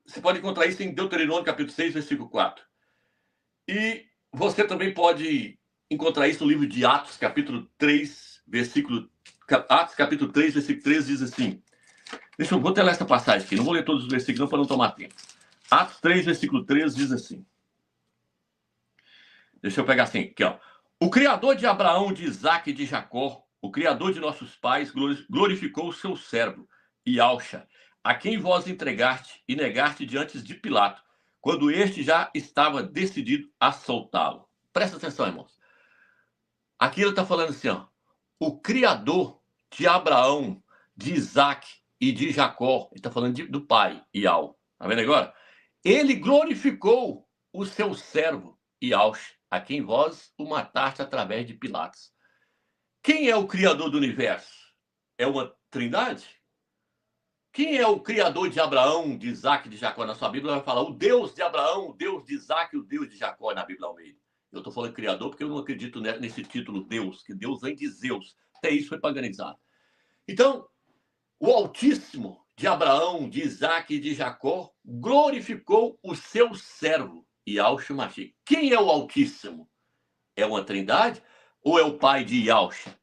Você pode encontrar isso em Deuteronômio, capítulo 6, versículo 4. E você também pode encontrar isso no livro de Atos, capítulo 3, versículo... Atos, capítulo 3, versículo 13, diz assim... Vou ter essa passagem aqui, não vou ler todos os versículos não, para não tomar tempo. Atos 3, versículo 13, diz assim... Deixa eu pegar assim, aqui, ó. O Criador de Abraão, de Isaac e de Jacó, o Criador de nossos pais, glorificou o seu servo, Yalcha, a quem vós entregaste e negaste diante de Pilato, quando este já estava decidido a soltá-lo. Presta atenção, irmãos. Aqui ele está falando assim, ó. O Criador de Abraão, de Isaac e de Jacó, ele está falando do pai, Ial. Tá vendo agora? Ele glorificou o seu servo, Yalcha, a quem vós o mataste através de Pilatos. Quem é o Criador do universo? É uma trindade? Quem é o Criador de Abraão, de Isaac e de Jacó? Na sua Bíblia vai falar o Deus de Abraão, o Deus de Isaac e o Deus de Jacó na Bíblia Almeida. Eu estou falando Criador porque eu não acredito nesse título Deus, que Deus vem de Zeus. Até isso foi paganizado. Então, o Altíssimo de Abraão, de Isaac e de Jacó glorificou o seu servo, Yalcha Mashiach. Quem é o Altíssimo? É uma trindade ou é o pai de Yalcha?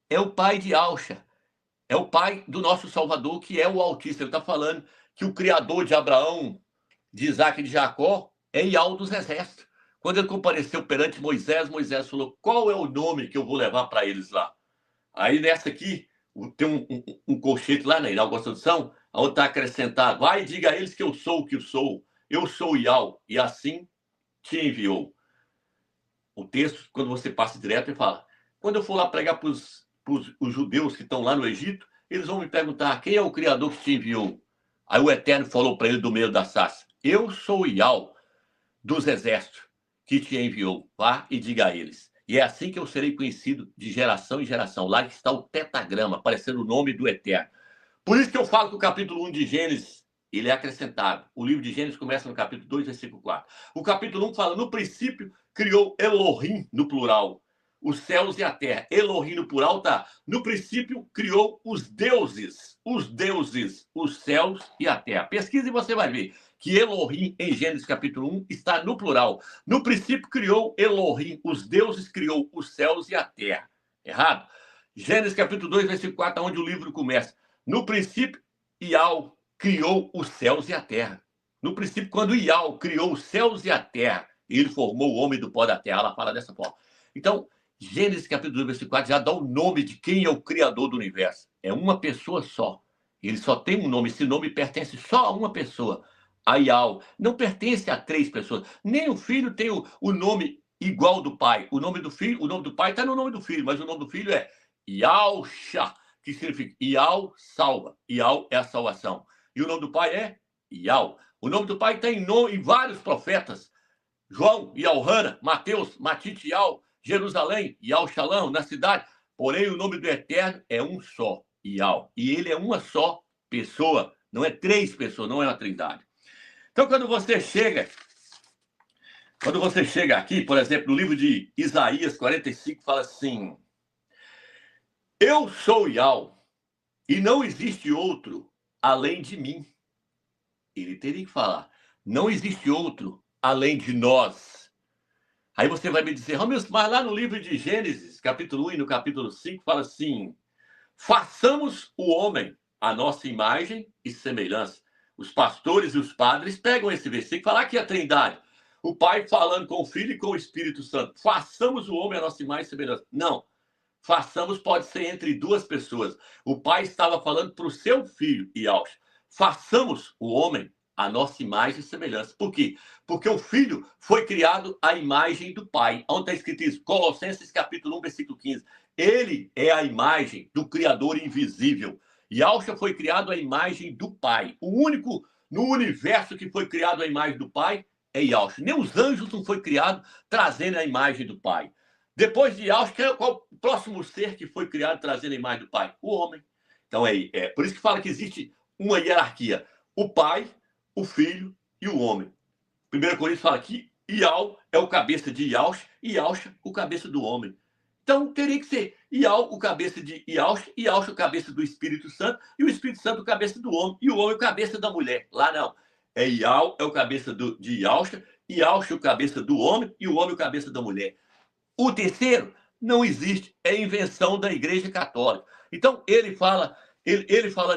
É o pai de Yalcha. É o pai do nosso Salvador, que é o Altíssimo. Ele está falando que o Criador de Abraão, de Isaac e de Jacó é Ial dos exércitos. Quando ele compareceu perante Moisés, Moisés falou, qual é o nome que eu vou levar para eles lá? Aí nessa aqui, tem um colchete lá na inauguração, onde está acrescentado, vai e diga a eles que eu sou o que eu sou Ial, e assim te enviou. O texto, quando você passa direto, ele fala, quando eu for lá pregar para os judeus que estão lá no Egito, eles vão me perguntar, quem é o Criador que te enviou? Aí o Eterno falou para ele do meio da sarça, eu sou Ial dos exércitos que te enviou, vá e diga a eles. E é assim que eu serei conhecido de geração em geração. Lá está o tetagrama, aparecendo o nome do Eterno. Por isso que eu falo que o capítulo 1 de Gênesis, ele é acrescentado. O livro de Gênesis começa no capítulo 2, versículo 4. O capítulo 1 fala, no princípio, criou Elohim, no plural, os céus e a terra. Elohim, no plural, tá. No princípio, criou os deuses, os céus e a terra. Pesquise e você vai ver que Elohim, em Gênesis capítulo 1, está no plural. No princípio, criou Elohim, os deuses criou os céus e a terra. Errado? Gênesis capítulo 2, versículo 4, onde o livro começa. No princípio, Ial criou os céus e a terra. No princípio, quando Ial criou os céus e a terra, ele formou o homem do pó da terra. Ela fala dessa forma. Então, Gênesis capítulo 2, versículo 4 já dá o nome de quem é o Criador do universo. É uma pessoa só. Ele só tem um nome. Esse nome pertence só a uma pessoa, a Yahweh. Não pertence a 3 pessoas. Nem o filho tem o nome igual do pai. O nome do filho, o nome do pai está no nome do filho, mas o nome do filho é Yahusha, que significa Yahweh salva. Yahweh é a salvação. E o nome do pai é Yahweh. O nome do pai está em vários profetas. João, Yahana, Mateus, Matite, Yahweh, Jerusalém, Yahweh Shalom, na cidade. Porém, o nome do Eterno é um só, Yahweh. E ele é uma só pessoa, não é 3 pessoas, não é uma trindade. Então, quando você chega aqui, por exemplo, no livro de Isaías 45, fala assim: eu sou Yahweh, e não existe outro além de mim. Ele teria que falar: não existe outro além de nós. Aí você vai me dizer, Romilson, mas lá no livro de Gênesis, capítulo 1 e no capítulo 5, fala assim: façamos o homem a nossa imagem e semelhança. Os pastores e os padres pegam esse versículo e falam aqui a trindade. O Pai falando com o Filho e com o Espírito Santo. Façamos o homem a nossa imagem e semelhança. Não. Façamos pode ser entre 2 pessoas. O Pai estava falando para o seu filho, Yahweh. Façamos o homem a nossa imagem e semelhança. Por quê? Porque o filho foi criado à imagem do Pai. Onde está escrito isso? Colossenses capítulo 1, versículo 15. Ele é a imagem do Criador invisível. Yahweh foi criado à imagem do Pai. O único no universo que foi criado à imagem do Pai é Yahweh. Nem os anjos não foi criado trazendo a imagem do Pai. Depois de Yahweh, qual o próximo ser que foi criado trazendo a imagem do Pai? O homem. Então é por isso que fala que existe uma hierarquia. O Pai, o Filho e o homem. 1 Coríntios fala que Yahweh é o cabeça de Yahweh e Yahweh o cabeça do homem. Então teria que ser Yahweh o cabeça de Yahweh, Yahweh o cabeça do Espírito Santo e o Espírito Santo o cabeça do homem e o homem o cabeça da mulher. Lá não. É Yahweh é o cabeça de Yahweh, Yahweh o cabeça do homem e o homem o cabeça da mulher. O terceiro não existe, é invenção da Igreja Católica. Então ele fala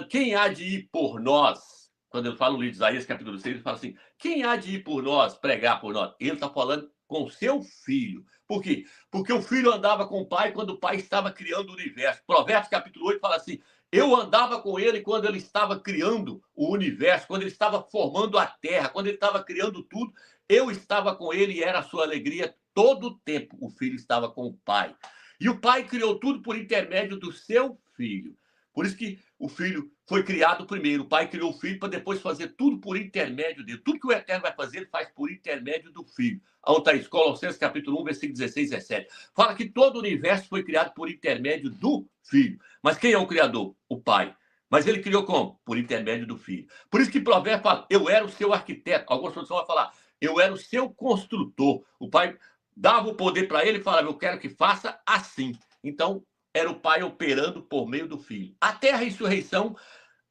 quem há de ir por nós. Quando ele fala no livro de Isaías, capítulo 6, ele fala assim: quem há de ir por nós, pregar por nós? Ele está falando com o seu filho. Por quê? Porque o filho andava com o pai quando o pai estava criando o universo. Provérbios, capítulo 8, fala assim: eu andava com ele quando ele estava criando o universo, quando ele estava formando a terra, quando ele estava criando tudo. Eu estava com ele e era a sua alegria todo o tempo. O filho estava com o pai. E o pai criou tudo por intermédio do seu filho. Por isso que o filho foi criado primeiro. O pai criou o filho para depois fazer tudo por intermédio dele. Tudo que o Eterno vai fazer, ele faz por intermédio do filho. Onde está isso? Colossenses capítulo 1, versículo 16 e 17. Fala que todo o universo foi criado por intermédio do filho. Mas quem é o criador? O pai. Mas ele criou como? Por intermédio do filho. Por isso que Provérbios fala: eu era o seu arquiteto. Algumas traduções vão falar: eu era o seu construtor. O pai dava o poder para ele e falava: eu quero que faça assim. Então, era o pai operando por meio do filho. Até a ressurreição,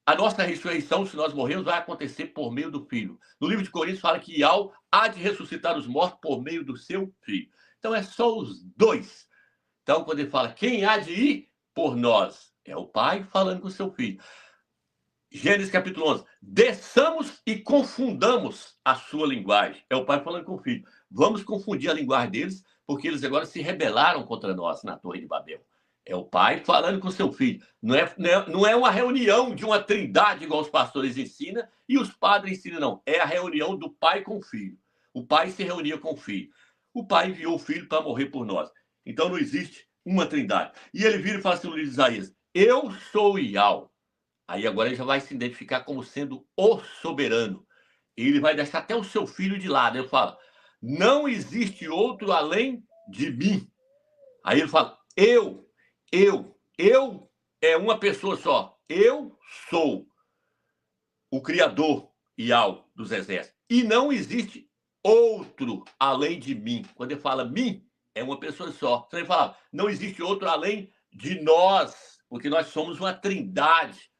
a nossa ressurreição, se nós morrermos, vai acontecer por meio do filho. No livro de Coríntios fala que Yahweh há de ressuscitar os mortos por meio do seu filho. Então, é só os 2. Então, quando ele fala quem há de ir por nós, é o pai falando com o seu filho. Gênesis capítulo 11. Desçamos e confundamos a sua linguagem. É o pai falando com o filho. Vamos confundir a linguagem deles, porque eles agora se rebelaram contra nós na Torre de Babel. É o pai falando com o seu filho. Não é uma reunião de uma trindade, igual os pastores ensinam, e os padres ensinam, não. É a reunião do pai com o filho. O pai se reunia com o filho. O pai enviou o filho para morrer por nós. Então não existe uma trindade. E ele vira e fala assim no livro de Isaías: eu sou Yahweh. Aí agora ele já vai se identificar como sendo o soberano. E ele vai deixar até o seu filho de lado. Ele fala: não existe outro além de mim. Aí ele fala: eu é uma pessoa só. Eu sou o Criador Yahweh dos exércitos. E não existe outro além de mim. Quando ele fala mim, é uma pessoa só. Então ele fala: não existe outro além de nós, porque nós somos uma trindade.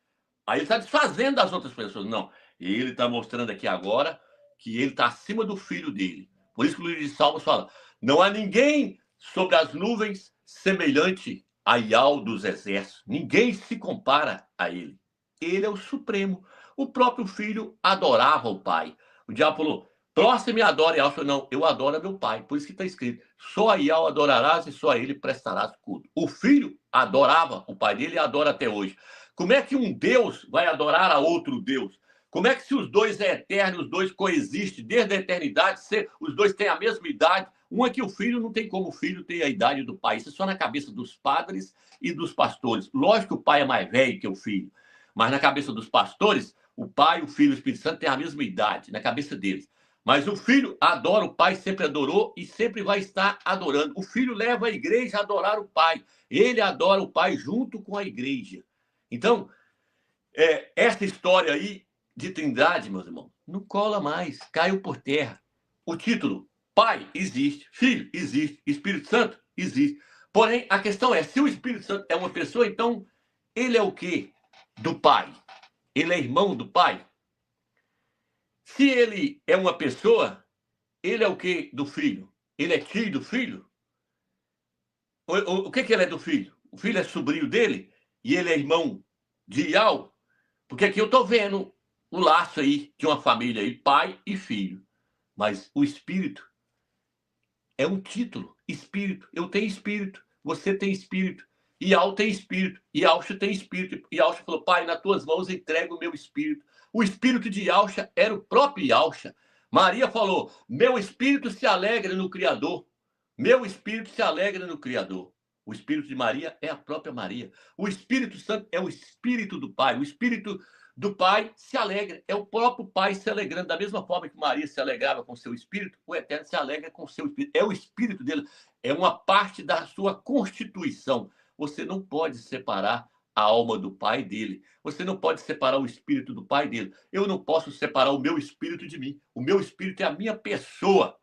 Aí ele está desfazendo das outras pessoas. Não, ele está mostrando aqui agora que ele está acima do filho dele. Por isso que o livro de Salmos fala: não há ninguém sobre as nuvens semelhante a Yahweh dos exércitos. Ninguém se compara a ele. Ele é o supremo. O próprio filho adorava o pai. O diabo falou: próximo e adora Yahweh. Falou: não, eu adoro meu pai. Por isso que está escrito: só a Yahweh adorarás e só a ele prestarás culto. O filho adorava o pai dele e adora até hoje. Como é que um Deus vai adorar a outro Deus? Como é que se os dois é eterno, os dois coexistem desde a eternidade, se os dois têm a mesma idade? Um é que o filho não tem como o filho ter a idade do pai. Isso é só na cabeça dos padres e dos pastores. Lógico que o pai é mais velho que o filho, mas na cabeça dos pastores, o pai, o filho e o Espírito Santo têm a mesma idade, na cabeça deles. Mas o filho adora o pai, sempre adorou e sempre vai estar adorando. O filho leva a igreja a adorar o pai. Ele adora o pai junto com a igreja. Então, essa história aí de Trindade, meus irmãos, não cola mais, caiu por terra. O título, Pai existe, Filho existe, Espírito Santo existe. Porém, a questão é, se o Espírito Santo é uma pessoa, então ele é o quê do Pai? Ele é irmão do Pai? Se ele é uma pessoa, ele é o quê do Filho? Ele é tio do Filho? O que ele é do Filho? O Filho é sobrinho dele? E ele é irmão de Iau? Porque aqui eu estou vendo o laço aí de uma família aí, pai e filho. Mas o Espírito é um título. Espírito. Eu tenho espírito. Você tem espírito. Iau tem espírito. Iauxa tem espírito. Iauxa falou, pai, nas tuas mãos entrego o meu espírito. O espírito de Iauxa era o próprio Iauxa. Maria falou, meu espírito se alegra no Criador. Meu espírito se alegra no Criador. O espírito de Maria é a própria Maria. O Espírito Santo é o espírito do Pai. O espírito do Pai se alegra. É o próprio Pai se alegrando. Da mesma forma que Maria se alegrava com seu espírito, o Eterno se alegra com seu espírito. É o espírito dele. É uma parte da sua constituição. Você não pode separar a alma do Pai dele. Você não pode separar o espírito do Pai dele. Eu não posso separar o meu espírito de mim. O meu espírito é a minha pessoa.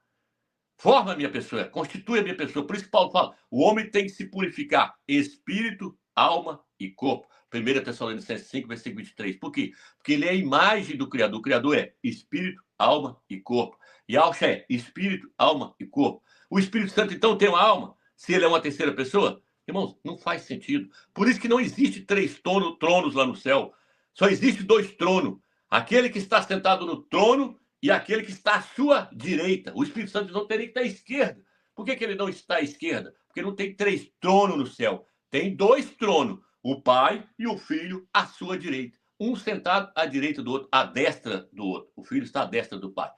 Forma a minha pessoa, constitui a minha pessoa. Por isso que Paulo fala, o homem tem que se purificar espírito, alma e corpo. 1 Tessalonicenses 5, versículo 23. Por quê? Porque ele é a imagem do Criador. O Criador é espírito, alma e corpo. E Alxa é espírito, alma e corpo. O Espírito Santo, então, tem uma alma? Se ele é uma terceira pessoa? Irmãos, não faz sentido. Por isso que não existe 3 tronos lá no céu. Só existe 2 tronos. Aquele que está sentado no trono e aquele que está à sua direita. O Espírito Santo não teria que estar à esquerda. Por que ele não está à esquerda? Porque não tem 3 tronos no céu. Tem 2 tronos. O Pai e o Filho à sua direita. Um sentado à direita do outro, à destra do outro. O Filho está à destra do Pai.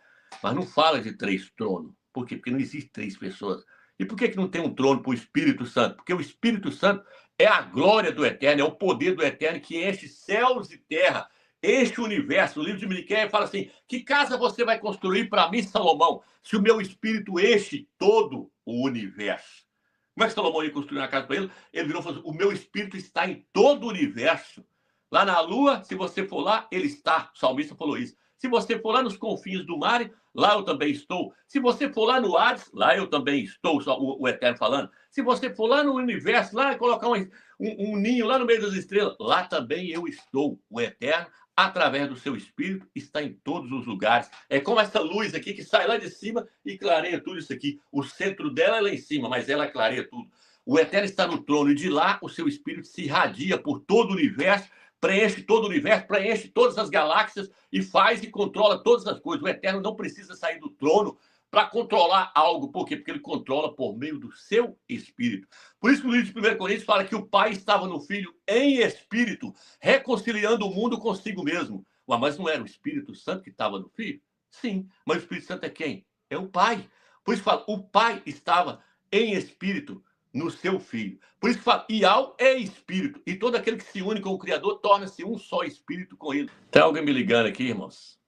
Mas não fala de 3 tronos. Por quê? Porque não existe 3 pessoas. E por que não tem um trono para o Espírito Santo? Porque o Espírito Santo é a glória do Eterno, é o poder do Eterno que enche céus e terra. Este universo, o livro de Miqueias fala assim, que casa você vai construir para mim, Salomão, se o meu espírito enche todo o universo? Como é que Salomão ia construir uma casa para ele? Ele virou e falou assim, o meu espírito está em todo o universo. Lá na lua, se você for lá, ele está. O salmista falou isso. Se você for lá nos confins do mar, lá eu também estou. Se você for lá no Hades, lá eu também estou, o Eterno falando. Se você for lá no universo, lá colocar um ninho lá no meio das estrelas, lá também eu estou, o Eterno, através do seu espírito, está em todos os lugares. É como essa luz aqui que sai lá de cima e clareia tudo isso aqui. O centro dela é lá em cima, mas ela clareia tudo. O Eterno está no trono e de lá o seu espírito se irradia por todo o universo, preenche todo o universo, preenche todas as galáxias e faz e controla todas as coisas. O Eterno não precisa sair do trono para controlar algo. Por quê? Porque ele controla por meio do seu espírito. Por isso que o livro de 1 Coríntios fala que o Pai estava no Filho em espírito, reconciliando o mundo consigo mesmo. Ué, mas não era o Espírito Santo que estava no Filho? Sim, mas o Espírito Santo é quem? É o Pai. Por isso que fala, o Pai estava em espírito no seu Filho. Por isso que fala, Iau é espírito, e todo aquele que se une com o Criador torna-se um só espírito com ele. Tem alguém me ligando aqui, irmãos?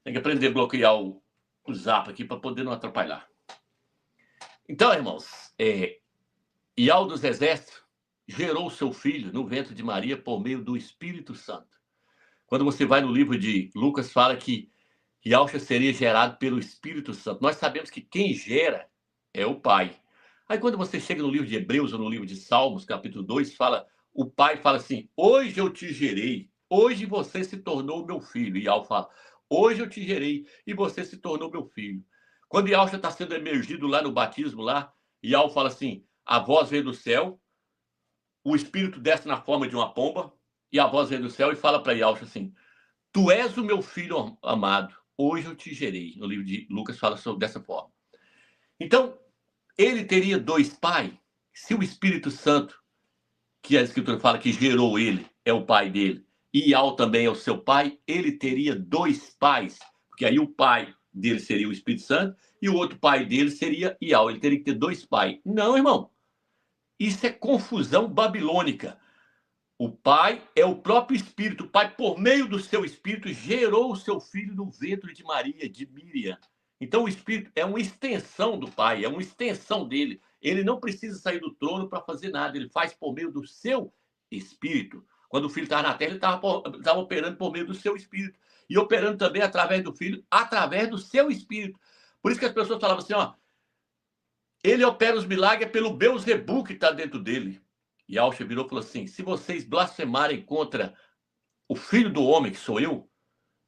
Tem que aprender a bloquear o zap aqui para poder não atrapalhar. Então, irmãos, Iau dos Exércitos gerou seu filho no ventre de Maria por meio do Espírito Santo. Quando você vai no livro de Lucas, fala que Iauxa seria gerado pelo Espírito Santo. Nós sabemos que quem gera é o Pai. Aí quando você chega no livro de Hebreus ou no livro de Salmos, capítulo 2, o Pai fala assim, hoje eu te gerei, hoje você se tornou meu filho. E Iau fala, hoje eu te gerei e você se tornou meu filho. Quando Iauxa está sendo emergido lá no batismo, Iau fala assim, a voz veio do céu, o Espírito desce na forma de uma pomba, e a voz veio do céu e fala para Iauxa assim, tu és o meu filho amado, hoje eu te gerei. No livro de Lucas fala dessa forma. Então, ele teria 2 pais, se o Espírito Santo, que a Escritura fala que gerou ele, é o pai dele, e Ial também é o seu pai, ele teria dois pais, porque aí o pai dele seria o Espírito Santo e o outro pai dele seria Ial. Ele teria que ter dois pais. Não, irmão. Isso é confusão babilônica. O pai é o próprio Espírito. O pai, por meio do seu Espírito, gerou o seu filho no ventre de Maria, de Miriam. Então, o Espírito é uma extensão do pai, é uma extensão dele. Ele não precisa sair do trono para fazer nada. Ele faz por meio do seu Espírito. Quando o filho estava na terra, ele estava operando por meio do seu Espírito. E operando também através do filho, através do seu Espírito. Por isso que as pessoas falavam assim, ó, ele opera os milagres pelo Beelzebu que está dentro dele. E Alcha virou e falou assim, se vocês blasfemarem contra o Filho do Homem, que sou eu,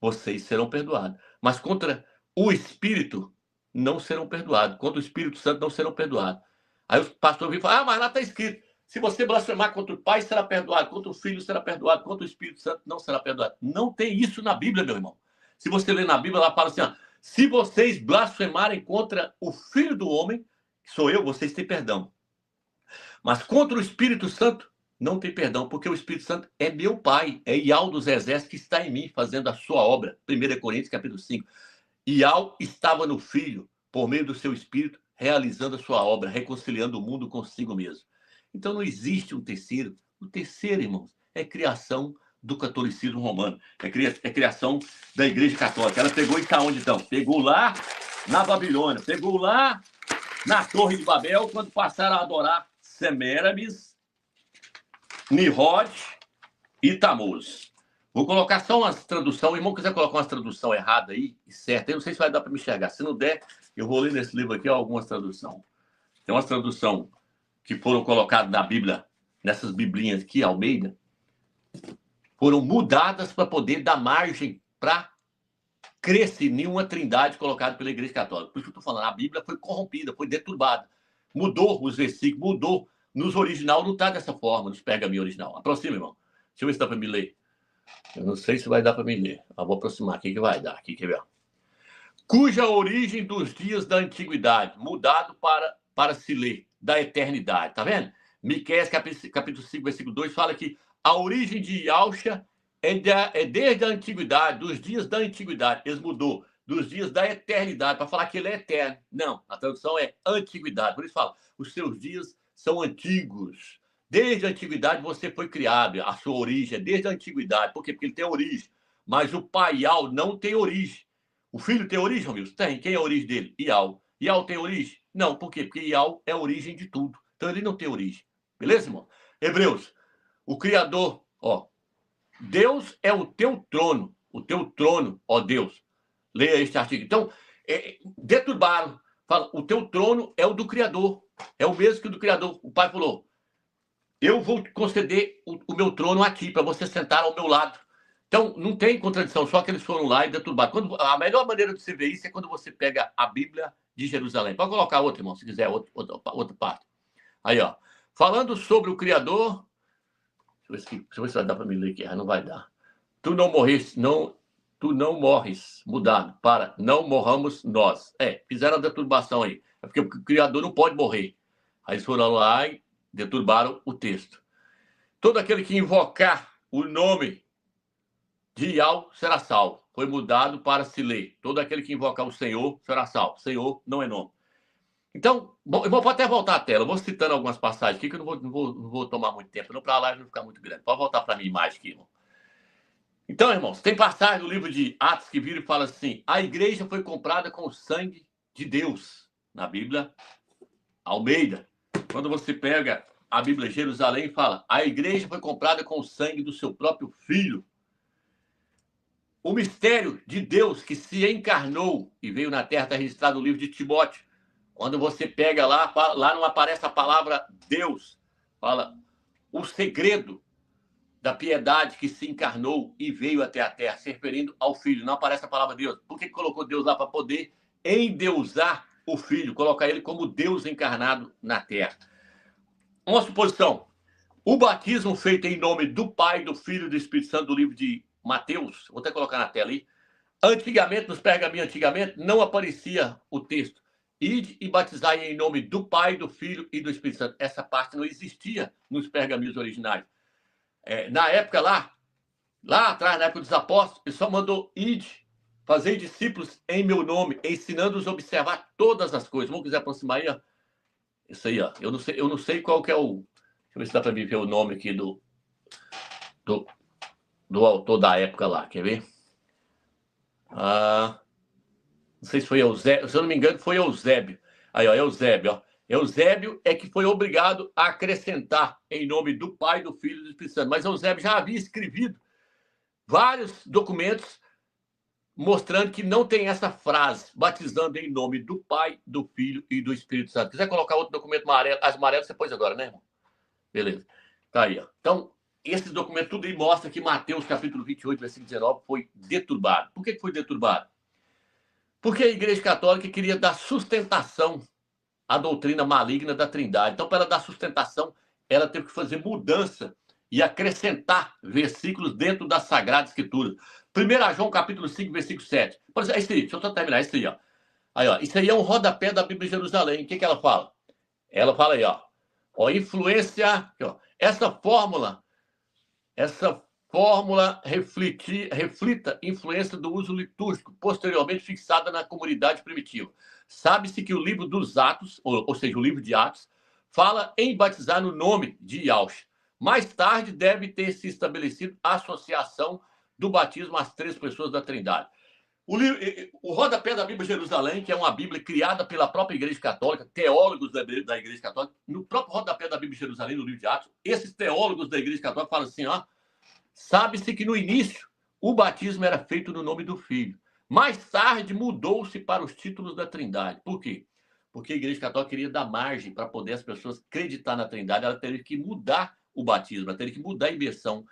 vocês serão perdoados. Mas contra o Espírito, não serão perdoados. Contra o Espírito Santo, não serão perdoados. Aí o pastor veio e falou, mas lá está escrito, se você blasfemar contra o Pai, será perdoado. Contra o Filho, será perdoado. Contra o Espírito Santo, não será perdoado. Não tem isso na Bíblia, meu irmão. Se você ler na Bíblia, ela fala assim, ó, se vocês blasfemarem contra o Filho do Homem, que sou eu, vocês têm perdão. Mas contra o Espírito Santo, não tem perdão, porque o Espírito Santo é meu Pai, é Ial dos Exércitos que está em mim, fazendo a sua obra. 1 Coríntios, capítulo 5. Ial estava no Filho, por meio do seu Espírito, realizando a sua obra, reconciliando o mundo consigo mesmo. Então não existe um terceiro. O terceiro, irmãos, é criação do catolicismo romano. É criação da Igreja Católica. Ela pegou e está onde então? Pegou lá na Babilônia, pegou lá na Torre de Babel, quando passaram a adorar Semiramis, Nimrod e Tammuz. Vou colocar só umas traduções. O irmão quiser colocar uma tradução errada aí, certa, eu não sei se vai dar para me enxergar. Se não der, eu vou ler nesse livro aqui algumas traduções. Tem umas traduções que foram colocadas na Bíblia, nessas biblinhas aqui, Almeida, foram mudadas para poder dar margem para crescer em uma trindade colocada pela Igreja Católica. Por isso que eu estou falando, a Bíblia foi corrompida, foi deturbada. Mudou os versículos, mudou. Nos original não está dessa forma, nos pergaminhos original. Aproxima, irmão. Deixa eu ver se dá para me ler. Eu não sei se vai dar para me ler. Eu vou aproximar. O que vai dar? Aqui, quer ver? Cuja origem dos dias da antiguidade, mudado para se ler, da eternidade. Tá vendo? Miqueias, capítulo 5, versículo 2, fala que a origem de Yahshua é desde a antiguidade, dos dias da antiguidade. Eles mudou dos dias da eternidade, para falar que ele é eterno. Não, a tradução é antiguidade. Por isso fala, os seus dias são antigos. Desde a antiguidade você foi criado, a sua origem é desde a antiguidade. Por quê? Porque ele tem origem. Mas o pai Ial não tem origem. O filho tem origem, Romilson? Tem. Quem é a origem dele? Ial. Ial tem origem? Não. Por quê? Porque Ial é a origem de tudo. Então ele não tem origem. Beleza, irmão? Hebreus, o Criador, ó. Deus é o teu trono, ó Deus. Leia este artigo. Então, deturbaram. Fala, o teu trono é o do Criador. É o mesmo que o do Criador. O pai falou, eu vou conceder o meu trono a ti, para você sentar ao meu lado. Então, não tem contradição, só que eles foram lá e deturbaram. A melhor maneira de você ver isso é quando você pega a Bíblia de Jerusalém. Pode colocar outra, irmão, se quiser, outra parte. Aí, ó. Falando sobre o Criador... Deixa eu ver se vai dar para me ler aqui. Não vai dar. Tu não morres, mudado, para não morramos nós. Fizeram a deturbação aí. É porque o Criador não pode morrer. Aí eles foram lá e deturbaram o texto. Todo aquele que invocar o nome de Ial será salvo. Foi mudado para se ler. Todo aquele que invocar o Senhor será salvo. Senhor não é nome. Então, bom, eu vou até voltar à tela. Eu vou citando algumas passagens aqui que eu não vou tomar muito tempo. Não, para a live não ficar muito grande. Pode voltar para a minha imagem aqui, irmão. Então, irmãos, tem passagem no livro de Atos que vira e fala assim, a igreja foi comprada com o sangue de Deus. Na Bíblia, Almeida. Quando você pega a Bíblia Jerusalém, fala, a igreja foi comprada com o sangue do seu próprio filho. O mistério de Deus que se encarnou e veio na terra está registrado no livro de Timóteo. Quando você pega lá não aparece a palavra Deus. Fala o segredo da piedade que se encarnou e veio até a terra, se referindo ao Filho. Não aparece a palavra Deus. Por que colocou Deus lá? Para poder endeusar o Filho, colocar ele como Deus encarnado na terra. Uma suposição. O batismo feito em nome do Pai, do Filho e do Espírito Santo, do livro de Mateus, vou até colocar na tela aí, antigamente, nos pergaminhos antigamente, não aparecia o texto. Ide e batizai em nome do Pai, do Filho e do Espírito Santo. Essa parte não existia nos pergaminhos originais. na época lá atrás, na época dos apóstolos, ele só mandou ide, fazer discípulos em meu nome, ensinando-os a observar todas as coisas. Vamos quiser aproximar aí, ó. Isso aí, ó. Eu não sei qual que é o... Deixa eu ver se dá para me ver o nome aqui do autor da época lá. Quer ver? Não sei se foi Eusébio. Se eu não me engano, foi Eusébio. Aí, ó, Eusébio, ó. Eusébio é que foi obrigado a acrescentar em nome do Pai, do Filho e do Espírito Santo. Mas Eusébio já havia escrevido vários documentos mostrando que não tem essa frase, batizando em nome do Pai, do Filho e do Espírito Santo. Se quiser colocar outro documento amarelo, as amarelas você pôs agora, né, irmão? Beleza. Tá aí, ó. Então, esse documento tudo aí mostra que Mateus, capítulo 28, versículo 19, foi deturbado. Por que foi deturbado? Porque a Igreja Católica queria dar sustentação à doutrina maligna da Trindade. Então, para ela dar sustentação, ela teve que fazer mudança e acrescentar versículos dentro da Sagrada Escritura. 1 João, capítulo 5, versículo 7. Por exemplo, isso aí, deixa eu só terminar isso aí, ó. Aí, ó. Isso aí é um rodapé da Bíblia de Jerusalém. O que ela fala? Ela fala aí, ó. Influência... Aqui, ó. Essa fórmula reflita influência do uso litúrgico, posteriormente fixada na comunidade primitiva. Sabe-se que o livro dos Atos, ou seja, o livro de Atos, fala em batizar no nome de Yahshua. Mais tarde deve ter se estabelecido a associação do batismo às três pessoas da Trindade. O rodapé da Bíblia de Jerusalém, que é uma Bíblia criada pela própria Igreja Católica, teólogos da Igreja Católica, no próprio rodapé da Bíblia de Jerusalém, no livro de Atos, esses teólogos da Igreja Católica falam assim, ó, sabe-se que no início o batismo era feito no nome do Filho. Mais tarde mudou-se para os títulos da Trindade. Por quê? Porque a Igreja Católica queria dar margem para poder as pessoas acreditar na Trindade, ela teria que mudar o batismo, ela teria que mudar a imersão.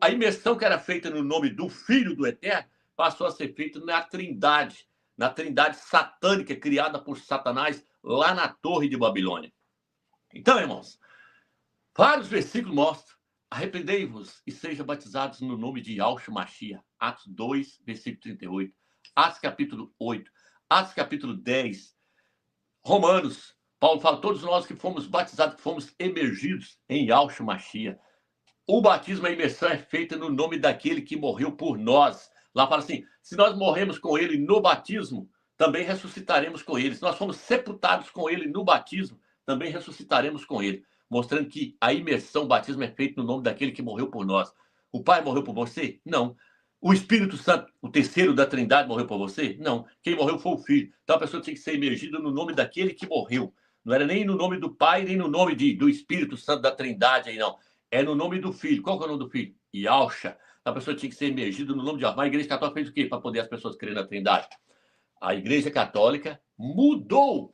A imersão que era feita no nome do Filho do Eterno passou a ser feita na Trindade satânica criada por Satanás lá na Torre de Babilônia. Então, irmãos, vários versículos mostram: arrependei-vos e sejam batizados no nome de Yahshua Mashiach. Atos 2, versículo 38. Atos capítulo 8. Atos capítulo 10. Romanos. Paulo fala, todos nós que fomos batizados, que fomos emergidos em Yahshua Mashiach. O batismo, a imersão é feita no nome daquele que morreu por nós. Lá fala assim, se nós morremos com ele no batismo, também ressuscitaremos com ele. Se nós fomos sepultados com ele no batismo, também ressuscitaremos com ele. Mostrando que a imersão, o batismo é feito no nome daquele que morreu por nós. O Pai morreu por você? Não. O Espírito Santo, o terceiro da Trindade, morreu por você? Não. Quem morreu foi o Filho. Então a pessoa tinha que ser emergida no nome daquele que morreu. Não era nem no nome do Pai, nem no nome do Espírito Santo da Trindade aí, não. É no nome do Filho. Qual que é o nome do Filho? Yahshua. A pessoa tinha que ser emergida no nome de Yahshua. Mas a Igreja Católica fez o quê para poder as pessoas crerem na Trindade? A Igreja Católica mudou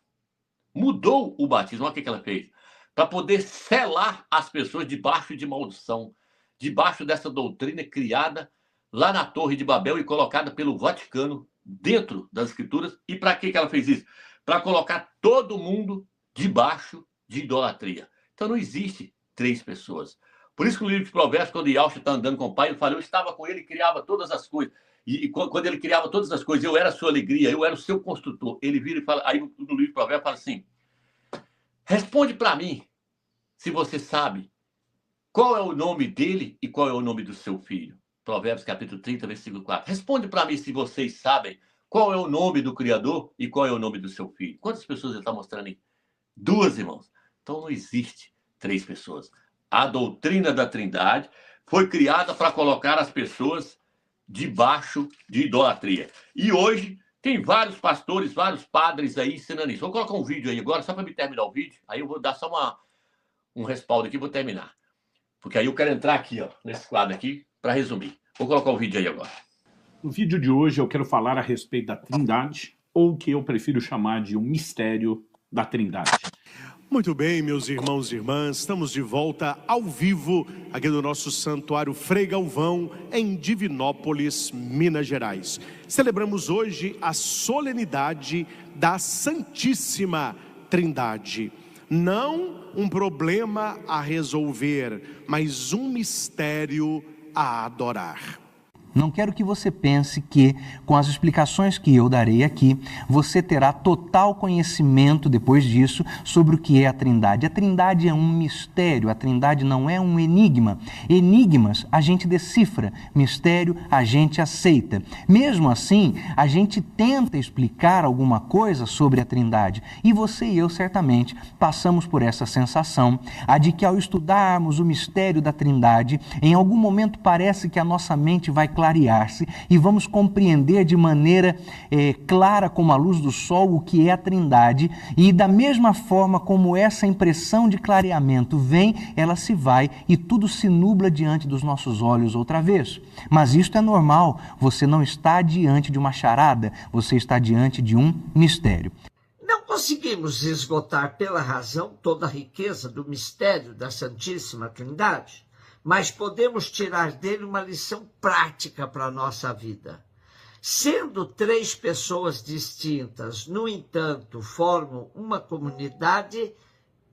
o batismo. Olha o que ela fez. Para poder selar as pessoas debaixo de maldição, debaixo dessa doutrina criada lá na Torre de Babel e colocada pelo Vaticano dentro das Escrituras. E para que ela fez isso? Para colocar todo mundo debaixo de idolatria. Então não existe três pessoas. Por isso que no livro de Provérbios, quando Yahshua está andando com o Pai, ele fala, eu estava com ele e criava todas as coisas. E quando ele criava todas as coisas, eu era a sua alegria, eu era o seu construtor. Ele vira e fala, aí no livro de Provérbios fala assim, responde para mim, se você sabe qual é o nome dele e qual é o nome do seu filho. Provérbios capítulo 30, versículo 4. Responde para mim se vocês sabem qual é o nome do Criador e qual é o nome do seu filho. Quantas pessoas ele está mostrando aí? Duas, irmãos. Então não existe três pessoas. A doutrina da Trindade foi criada para colocar as pessoas debaixo de idolatria. E hoje tem vários pastores, vários padres aí ensinando isso. Vou colocar um vídeo aí agora, só para me terminar o vídeo. Aí eu vou dar só um respaldo aqui e vou terminar. Porque aí eu quero entrar aqui, ó, nesse quadro aqui, para resumir. Vou colocar o vídeo aí agora. No vídeo de hoje eu quero falar a respeito da Trindade, ou o que eu prefiro chamar de um mistério da Trindade. Muito bem, meus irmãos e irmãs, estamos de volta ao vivo aqui do nosso Santuário Frei Galvão, em Divinópolis, Minas Gerais. Celebramos hoje a solenidade da Santíssima Trindade. Não um problema a resolver, mas um mistério a adorar. Não quero que você pense que, com as explicações que eu darei aqui, você terá total conhecimento depois disso sobre o que é a Trindade. A Trindade é um mistério, a Trindade não é um enigma. Enigmas a gente decifra, mistério a gente aceita. Mesmo assim, a gente tenta explicar alguma coisa sobre a Trindade. E você e eu certamente passamos por essa sensação, a de que ao estudarmos o mistério da Trindade, em algum momento parece que a nossa mente vai clarear-se e vamos compreender de maneira clara como a luz do sol o que é a Trindade, e da mesma forma como essa impressão de clareamento vem, ela se vai e tudo se nubla diante dos nossos olhos outra vez. Mas isto é normal, você não está diante de uma charada, você está diante de um mistério. Não conseguimos esgotar pela razão toda a riqueza do mistério da Santíssima Trindade, mas podemos tirar dele uma lição prática para a nossa vida. Sendo três pessoas distintas, no entanto, formam uma comunidade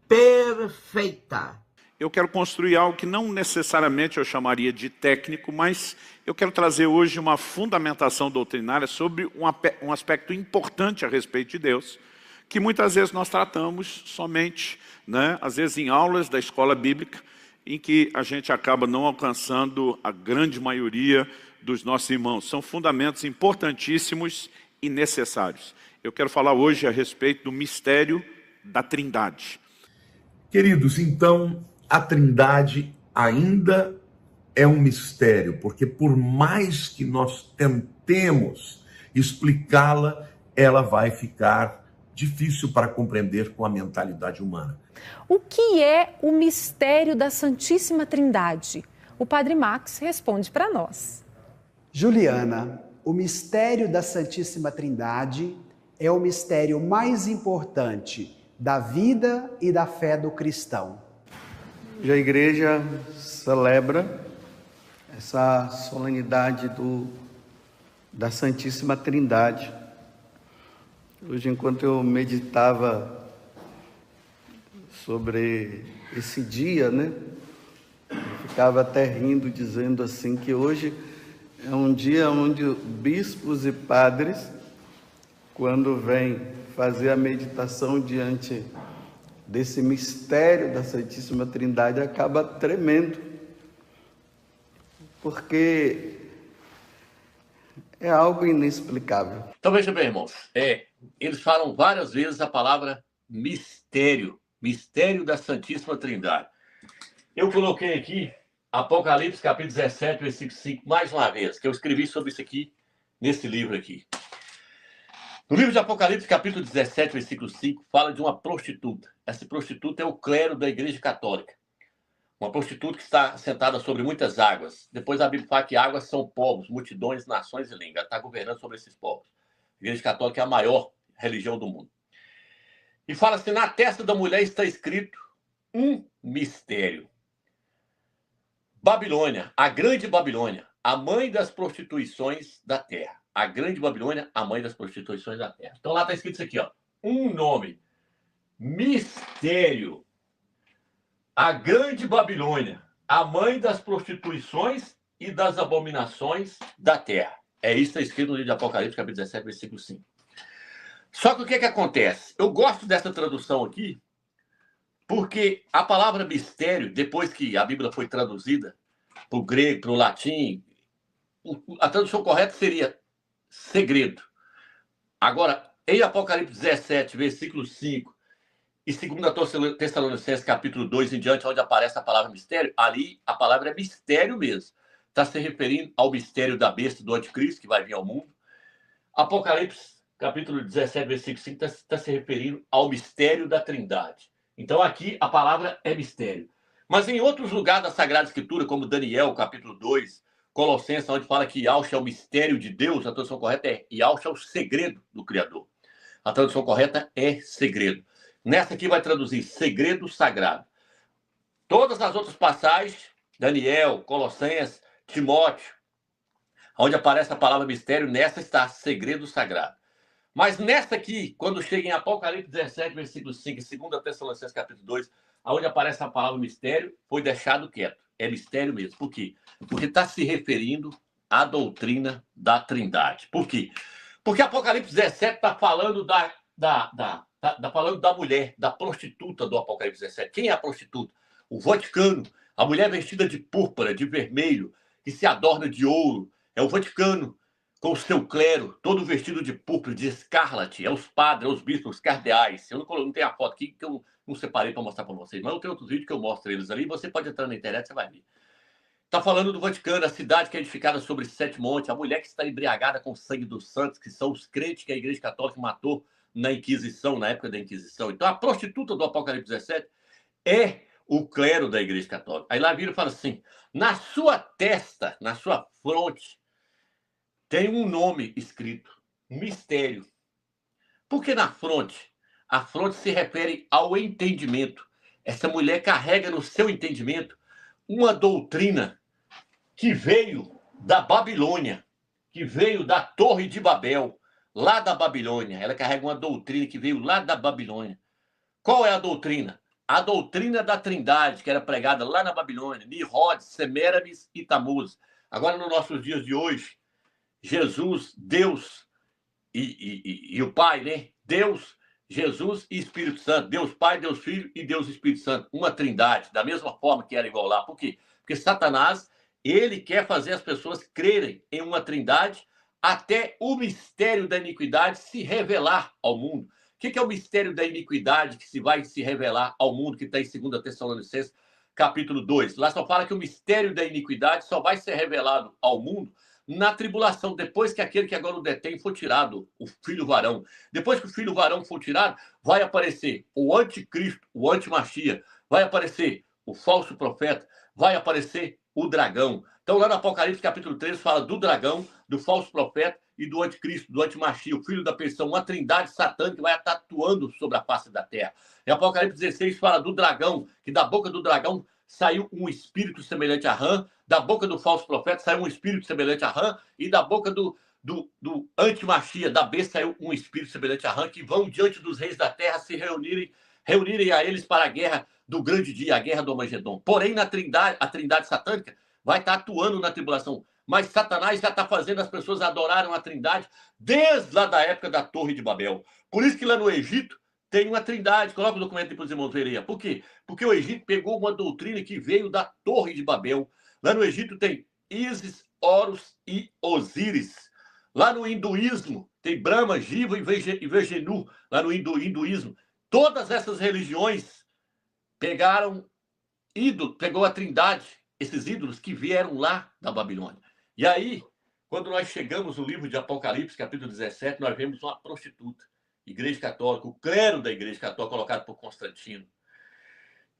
perfeita. Eu quero construir algo que não necessariamente eu chamaria de técnico, mas eu quero trazer hoje uma fundamentação doutrinária sobre um aspecto importante a respeito de Deus, que muitas vezes nós tratamos somente, às vezes em aulas da escola bíblica, em que a gente acaba não alcançando a grande maioria dos nossos irmãos. São fundamentos importantíssimos e necessários. Eu quero falar hoje a respeito do mistério da Trindade. Queridos, então, a Trindade ainda é um mistério, porque por mais que nós tentemos explicá-la, ela vai ficar difícil para compreender com a mentalidade humana. O que é o mistério da Santíssima Trindade? O Padre Max responde para nós. Juliana, o mistério da Santíssima Trindade é o mistério mais importante da vida e da fé do cristão. A igreja celebra essa solenidade da Santíssima Trindade. Hoje, enquanto eu meditava sobre esse dia, eu ficava até rindo, dizendo assim, que hoje é um dia onde bispos e padres, quando vêm fazer a meditação diante desse mistério da Santíssima Trindade, acaba tremendo, porque é algo inexplicável. Então veja bem, irmãos, eles falam várias vezes a palavra mistério, mistério da Santíssima Trindade. Eu coloquei aqui Apocalipse capítulo 17, versículo 5, mais uma vez, que eu escrevi sobre isso aqui, nesse livro aqui. No livro de Apocalipse, capítulo 17, versículo 5, fala de uma prostituta. Essa prostituta é o clero da Igreja Católica. Uma prostituta que está sentada sobre muitas águas. Depois a Bíblia fala que águas são povos, multidões, nações e línguas. Ela está governando sobre esses povos. A Igreja Católica é a maior religião do mundo. E fala assim, na testa da mulher está escrito um mistério. Babilônia, a grande Babilônia, a mãe das prostituições da terra. A grande Babilônia, a mãe das prostituições da terra. Então lá está escrito isso aqui, ó. Um nome. Mistério. A grande Babilônia, a mãe das prostituições e das abominações da terra. É isso que está escrito no livro de Apocalipse, capítulo 17, versículo 5. Só que o que acontece? Eu gosto dessa tradução aqui, porque a palavra mistério, depois que a Bíblia foi traduzida para o grego, para o latim, a tradução correta seria segredo. Agora, em Apocalipse 17, versículo 5, e 2 Tessalonicenses, capítulo 2 em diante, onde aparece a palavra mistério, ali a palavra é mistério mesmo. Está se referindo ao mistério da besta do anticristo, que vai vir ao mundo. Apocalipse, capítulo 17, versículo 5, está se referindo ao mistério da Trindade. Então aqui a palavra é mistério. Mas em outros lugares da Sagrada Escritura, como Daniel, capítulo 2, Colossenses, onde fala que Yahshua é o mistério de Deus, a tradução correta é Yahshua é o segredo do Criador. A tradução correta é segredo. Nessa aqui vai traduzir segredo sagrado. Todas as outras passagens, Daniel, Colossenses, Timóteo, onde aparece a palavra mistério, nessa está segredo sagrado. Mas nessa aqui, quando chega em Apocalipse 17, versículo 5, e 2 Tessalonicenses, capítulo 2, onde aparece a palavra mistério, foi deixado quieto. É mistério mesmo. Por quê? Porque está se referindo a doutrina da Trindade. Por quê? Porque Apocalipse 17 está falando falando da mulher, da prostituta do Apocalipse 17. Quem é a prostituta? O Vaticano, a mulher vestida de púrpura, de vermelho, que se adorna de ouro. É o Vaticano, com o seu clero, todo vestido de púrpura, de escarlate. É os padres, é os bispos, os cardeais. Eu não tenho a foto aqui, que eu não separei para mostrar para vocês, mas eu tenho outros vídeos que eu mostro eles ali. Você pode entrar na internet, você vai ver. Está falando do Vaticano, a cidade que é edificada sobre 7 montes, a mulher que está embriagada com o sangue dos santos, que são os crentes que a Igreja Católica matou na Inquisição, na época da Inquisição. Então, a prostituta do Apocalipse 17 é o clero da Igreja Católica. Aí lá vira e fala assim, na sua testa, na sua fronte, tem um nome escrito, mistério. Por que na fronte? A fronte se refere ao entendimento. Essa mulher carrega no seu entendimento uma doutrina que veio da Babilônia, que veio da Torre de Babel, lá da Babilônia. Ela carrega uma doutrina que veio lá da Babilônia. Qual é a doutrina? A doutrina da Trindade, que era pregada lá na Babilônia, Nimrod, Semiramis e Tamuz. Agora, nos nossos dias de hoje, Jesus, Deus e o Pai, né? Deus, Jesus e Espírito Santo. Deus Pai, Deus Filho e Deus Espírito Santo. Uma trindade, da mesma forma que era igual lá. Por quê? Porque Satanás, ele quer fazer as pessoas crerem em uma trindade até o mistério da iniquidade se revelar ao mundo. O que é o mistério da iniquidade que se vai se revelar ao mundo, que está em 2 Tessalonicenses, capítulo 2? Lá só fala que o mistério da iniquidade só vai ser revelado ao mundo na tribulação, depois que aquele que agora o detém for tirado, o filho varão. Depois que o filho varão for tirado, vai aparecer o anticristo, o antimachia, vai aparecer o falso profeta, vai aparecer o dragão. Então, lá no Apocalipse, capítulo 13, fala do dragão, do falso profeta e do anticristo, do antimachia, o filho da perdição, uma trindade satânica que vai estar atuando sobre a face da terra. Em Apocalipse 16 fala do dragão, que da boca do dragão saiu um espírito semelhante a rã, da boca do falso profeta saiu um espírito semelhante a rã, e da boca do antimachia, da besta, saiu um espírito semelhante a rã, que vão diante dos reis da terra se reunirem a eles para a guerra do grande dia, a guerra do Armagedon. Porém, a trindade satânica vai estar atuando na tribulação. Mas Satanás já está fazendo as pessoas adorarem a trindade desde lá da época da Torre de Babel. Por isso que lá no Egito tem uma trindade. Coloca o documento aí para os irmãos verem aí. Por quê? Porque o Egito pegou uma doutrina que veio da Torre de Babel. Lá no Egito tem Ísis, Horus e Osíris. Lá no hinduísmo tem Brahma, Shiva e Vishnu. Lá no hinduísmo. Todas essas religiões pegaram pegou a trindade, esses ídolos que vieram lá da Babilônia. E aí, quando nós chegamos no livro de Apocalipse, capítulo 17, nós vemos uma prostituta, Igreja Católica, o clero da Igreja Católica, colocado por Constantino.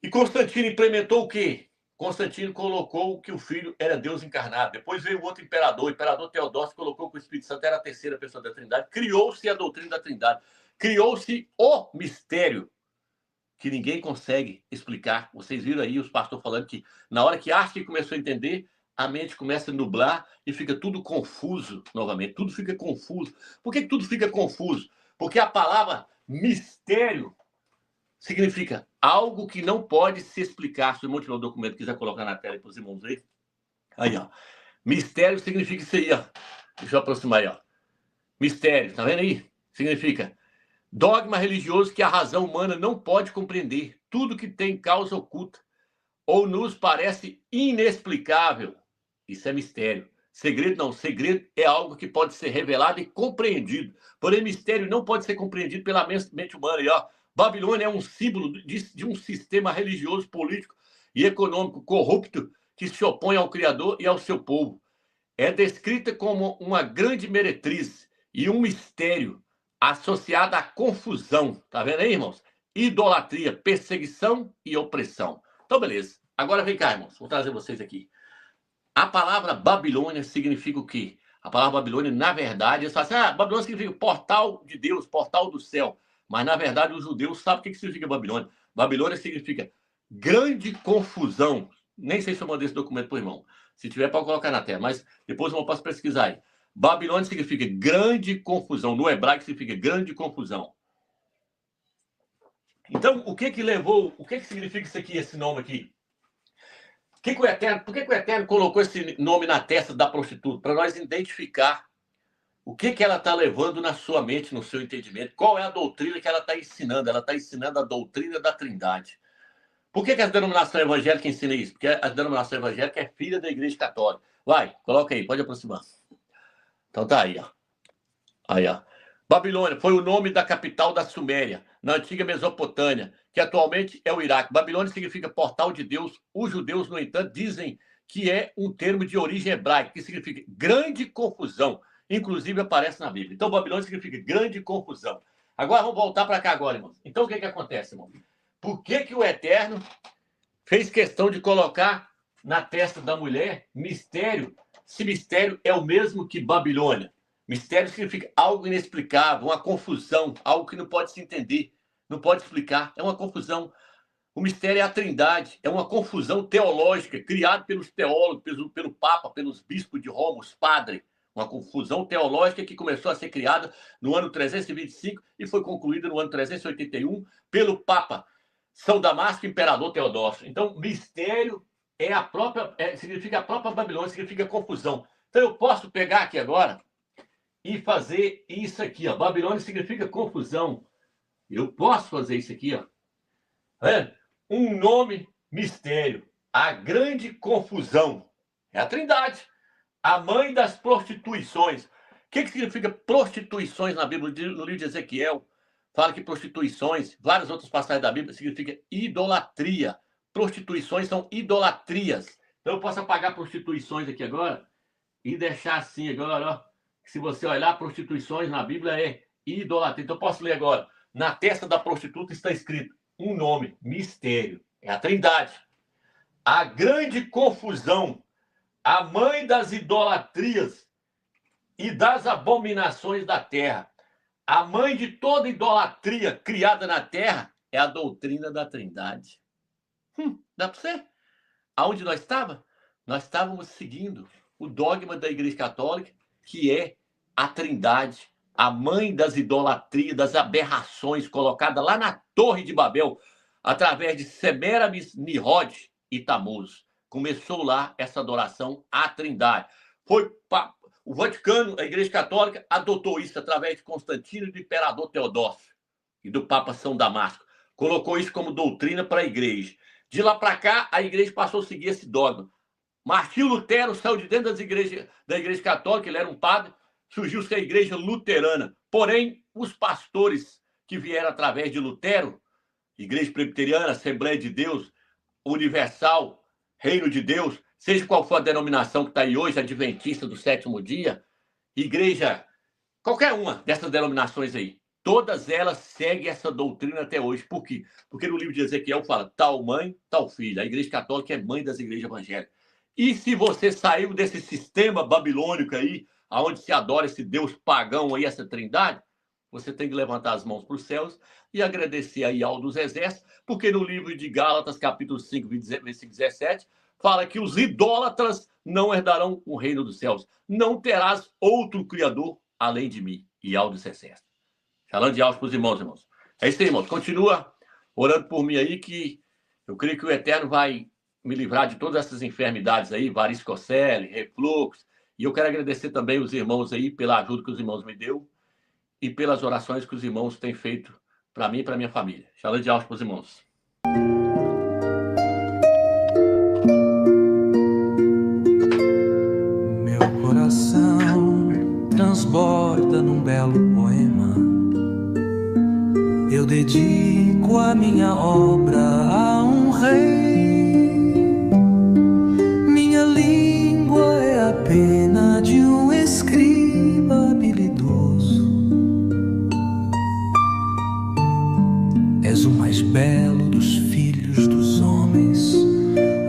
E Constantino implementou o quê? Constantino colocou que o Filho era Deus encarnado. Depois veio outro imperador, o imperador Teodósio, colocou que o Espírito Santo era a terceira pessoa da Trindade. Criou-se a doutrina da Trindade. Criou-se o mistério que ninguém consegue explicar. Vocês viram aí os pastores falando que na hora que acha que começou a entender, a mente começa a nublar e fica tudo confuso novamente. Tudo fica confuso. Por que tudo fica confuso? Porque a palavra mistério significa algo que não pode se explicar. Se o irmão tiver o documento quiser colocar na tela para os irmãos verem. Aí, ó. Mistério significa isso aí, ó. Deixa eu aproximar aí, ó. Mistério, tá vendo aí? Significa dogma religioso que a razão humana não pode compreender. Tudo que tem causa oculta ou nos parece inexplicável. Isso é mistério. Segredo não. Segredo é algo que pode ser revelado e compreendido. Porém, mistério não pode ser compreendido pela mente humana. E, ó, Babilônia é um símbolo de um sistema religioso, político e econômico corrupto que se opõe ao Criador e ao seu povo. É descrita como uma grande meretriz e um mistério associado à confusão. Tá vendo aí, irmãos? Idolatria, perseguição e opressão. Então, beleza. Agora vem cá, irmãos. Vou trazer vocês aqui. A palavra Babilônia significa o quê? A palavra Babilônia, na verdade, eles falam assim, Babilônia significa portal de Deus, portal do céu. Mas, na verdade, os judeus sabem o que significa Babilônia. Babilônia significa grande confusão. Nem sei se eu mandei esse documento para o irmão. Se tiver, pode colocar na tela. Mas depois eu posso pesquisar aí. Babilônia significa grande confusão. No hebraico significa grande confusão. Então, o que levou... O que significa isso aqui, esse nome aqui? Por que o Eterno colocou esse nome na testa da prostituta? Para nós identificar o que ela está levando na sua mente, no seu entendimento. Qual é a doutrina que ela está ensinando? Ela está ensinando a doutrina da Trindade. Por que a denominação evangélica ensina isso? Porque a denominação evangélica é filha da Igreja Católica. Vai, coloca aí, pode aproximar. Então tá aí, ó. Aí, ó. Babilônia foi o nome da capital da Suméria, na antiga Mesopotâmia, que atualmente é o Iraque. Babilônia significa portal de Deus. Os judeus, no entanto, dizem que é um termo de origem hebraica, que significa grande confusão. Inclusive aparece na Bíblia. Então, Babilônia significa grande confusão. Agora, vamos voltar para cá agora, irmãos. Então, o que acontece, irmão? Por que o Eterno fez questão de colocar na testa da mulher mistério, se mistério é o mesmo que Babilônia? Mistério significa algo inexplicável, uma confusão, algo que não pode se entender, não pode explicar, é uma confusão. O mistério é a Trindade, é uma confusão teológica criada pelos teólogos, pelo Papa, pelos bispos de Roma, os padres. Uma confusão teológica que começou a ser criada no ano 325 e foi concluída no ano 381 pelo Papa São Damasco, Imperador Teodósio. Então, mistério significa a própria Babilônia, significa confusão. Então, eu posso pegar aqui agora e fazer isso aqui, ó. Babilônia significa confusão. Eu posso fazer isso aqui, ó. É um nome mistério. A grande confusão. É a Trindade. A mãe das prostituições. O que significa prostituições na Bíblia? No livro de Ezequiel, fala que prostituições, várias outras passagens da Bíblia, significa idolatria. Prostituições são idolatrias. Então eu posso apagar prostituições aqui agora e deixar assim agora, ó. Se você olhar, prostituições na Bíblia é idolatria. Então eu posso ler agora. Na testa da prostituta está escrito um nome, mistério. É a Trindade. A grande confusão. A mãe das idolatrias e das abominações da terra. A mãe de toda idolatria criada na terra é a doutrina da Trindade. Dá para você? Aonde nós estávamos? Nós estávamos seguindo o dogma da Igreja Católica, que é a Trindade, a mãe das idolatrias, das aberrações, colocada lá na Torre de Babel, através de Semiramis, Nimrod e Tamuz. Começou lá essa adoração à Trindade. O Vaticano, a Igreja Católica, adotou isso através de Constantino e do Imperador Teodósio e do Papa São Damasco. Colocou isso como doutrina para a Igreja. De lá para cá, a Igreja passou a seguir esse dogma. Martinho Lutero saiu de dentro da Igreja Católica, ele era um padre, surgiu-se a Igreja Luterana. Porém, os pastores que vieram através de Lutero, Igreja Presbiteriana, Assembleia de Deus, Universal, Reino de Deus, seja qual for a denominação que está aí hoje, Adventista do Sétimo Dia, Igreja, qualquer uma dessas denominações aí, todas elas seguem essa doutrina até hoje. Por quê? Porque no livro de Ezequiel fala tal mãe, tal filho. A Igreja Católica é mãe das igrejas evangélicas. E se você saiu desse sistema babilônico aí, onde se adora esse Deus pagão aí, essa Trindade, você tem que levantar as mãos para os céus e agradecer aí ao dos exércitos, porque no livro de Gálatas, capítulo 5, versículo 17, fala que os idólatras não herdarão o reino dos céus. Não terás outro Criador além de mim. E ao dos exércitos. Falando de altos para os irmãos. É isso aí, irmãos. Continua orando por mim aí, que eu creio que o Eterno vai me livrar de todas essas enfermidades aí, varicocele, refluxo. E eu quero agradecer também os irmãos aí pela ajuda que os irmãos me deu e pelas orações que os irmãos têm feito para mim e para minha família. Shalom de altos para os irmãos. Meu coração transborda num belo poema. Eu dedico a minha obra a um rei. Minha língua é a pena de um escriba habilidoso. És o mais belo dos filhos dos homens.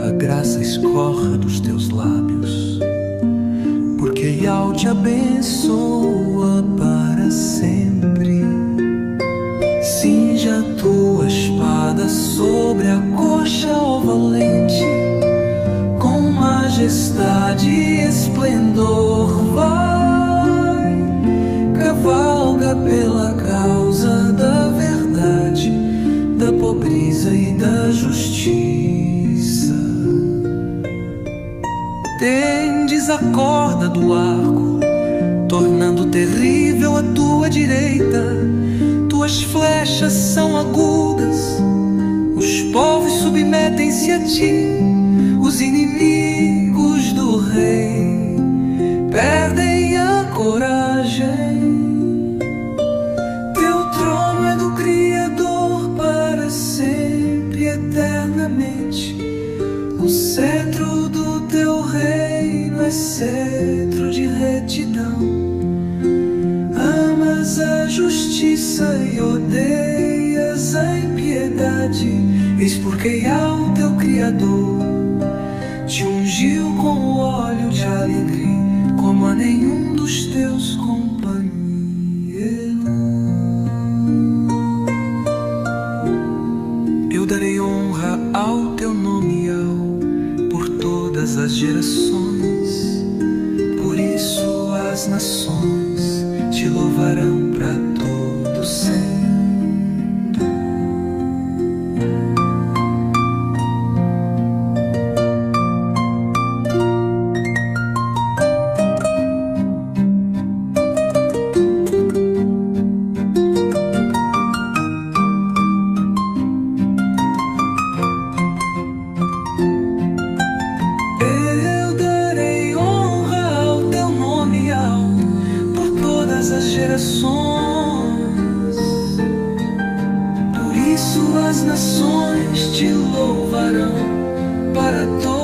A graça escorre dos teus lábios, porque Yahweh te abençoa para sempre. Cinja a tua espada sobre a coxa, ó valente, com majestade e esplendor vai, cavalga pela causa da verdade, da pobreza e da justiça. corda do arco, tornando terrível a tua direita. Tuas flechas são agudas, os povos submetem-se a ti. Os inimigos do rei perdem a coragem. Teu trono é do Criador para sempre, eternamente. O cetro do teu reino é cetro de retidão. Amas a justiça e odeias a impiedade. Eis porque ao teu Criador te ungiu com o óleo de alegria, como a nenhum dos teus companheiros. Eu darei honra ao teu nome por todas as gerações. Por isso as nações te louvarão para todo sempre. Por isso as nações te louvarão para todos.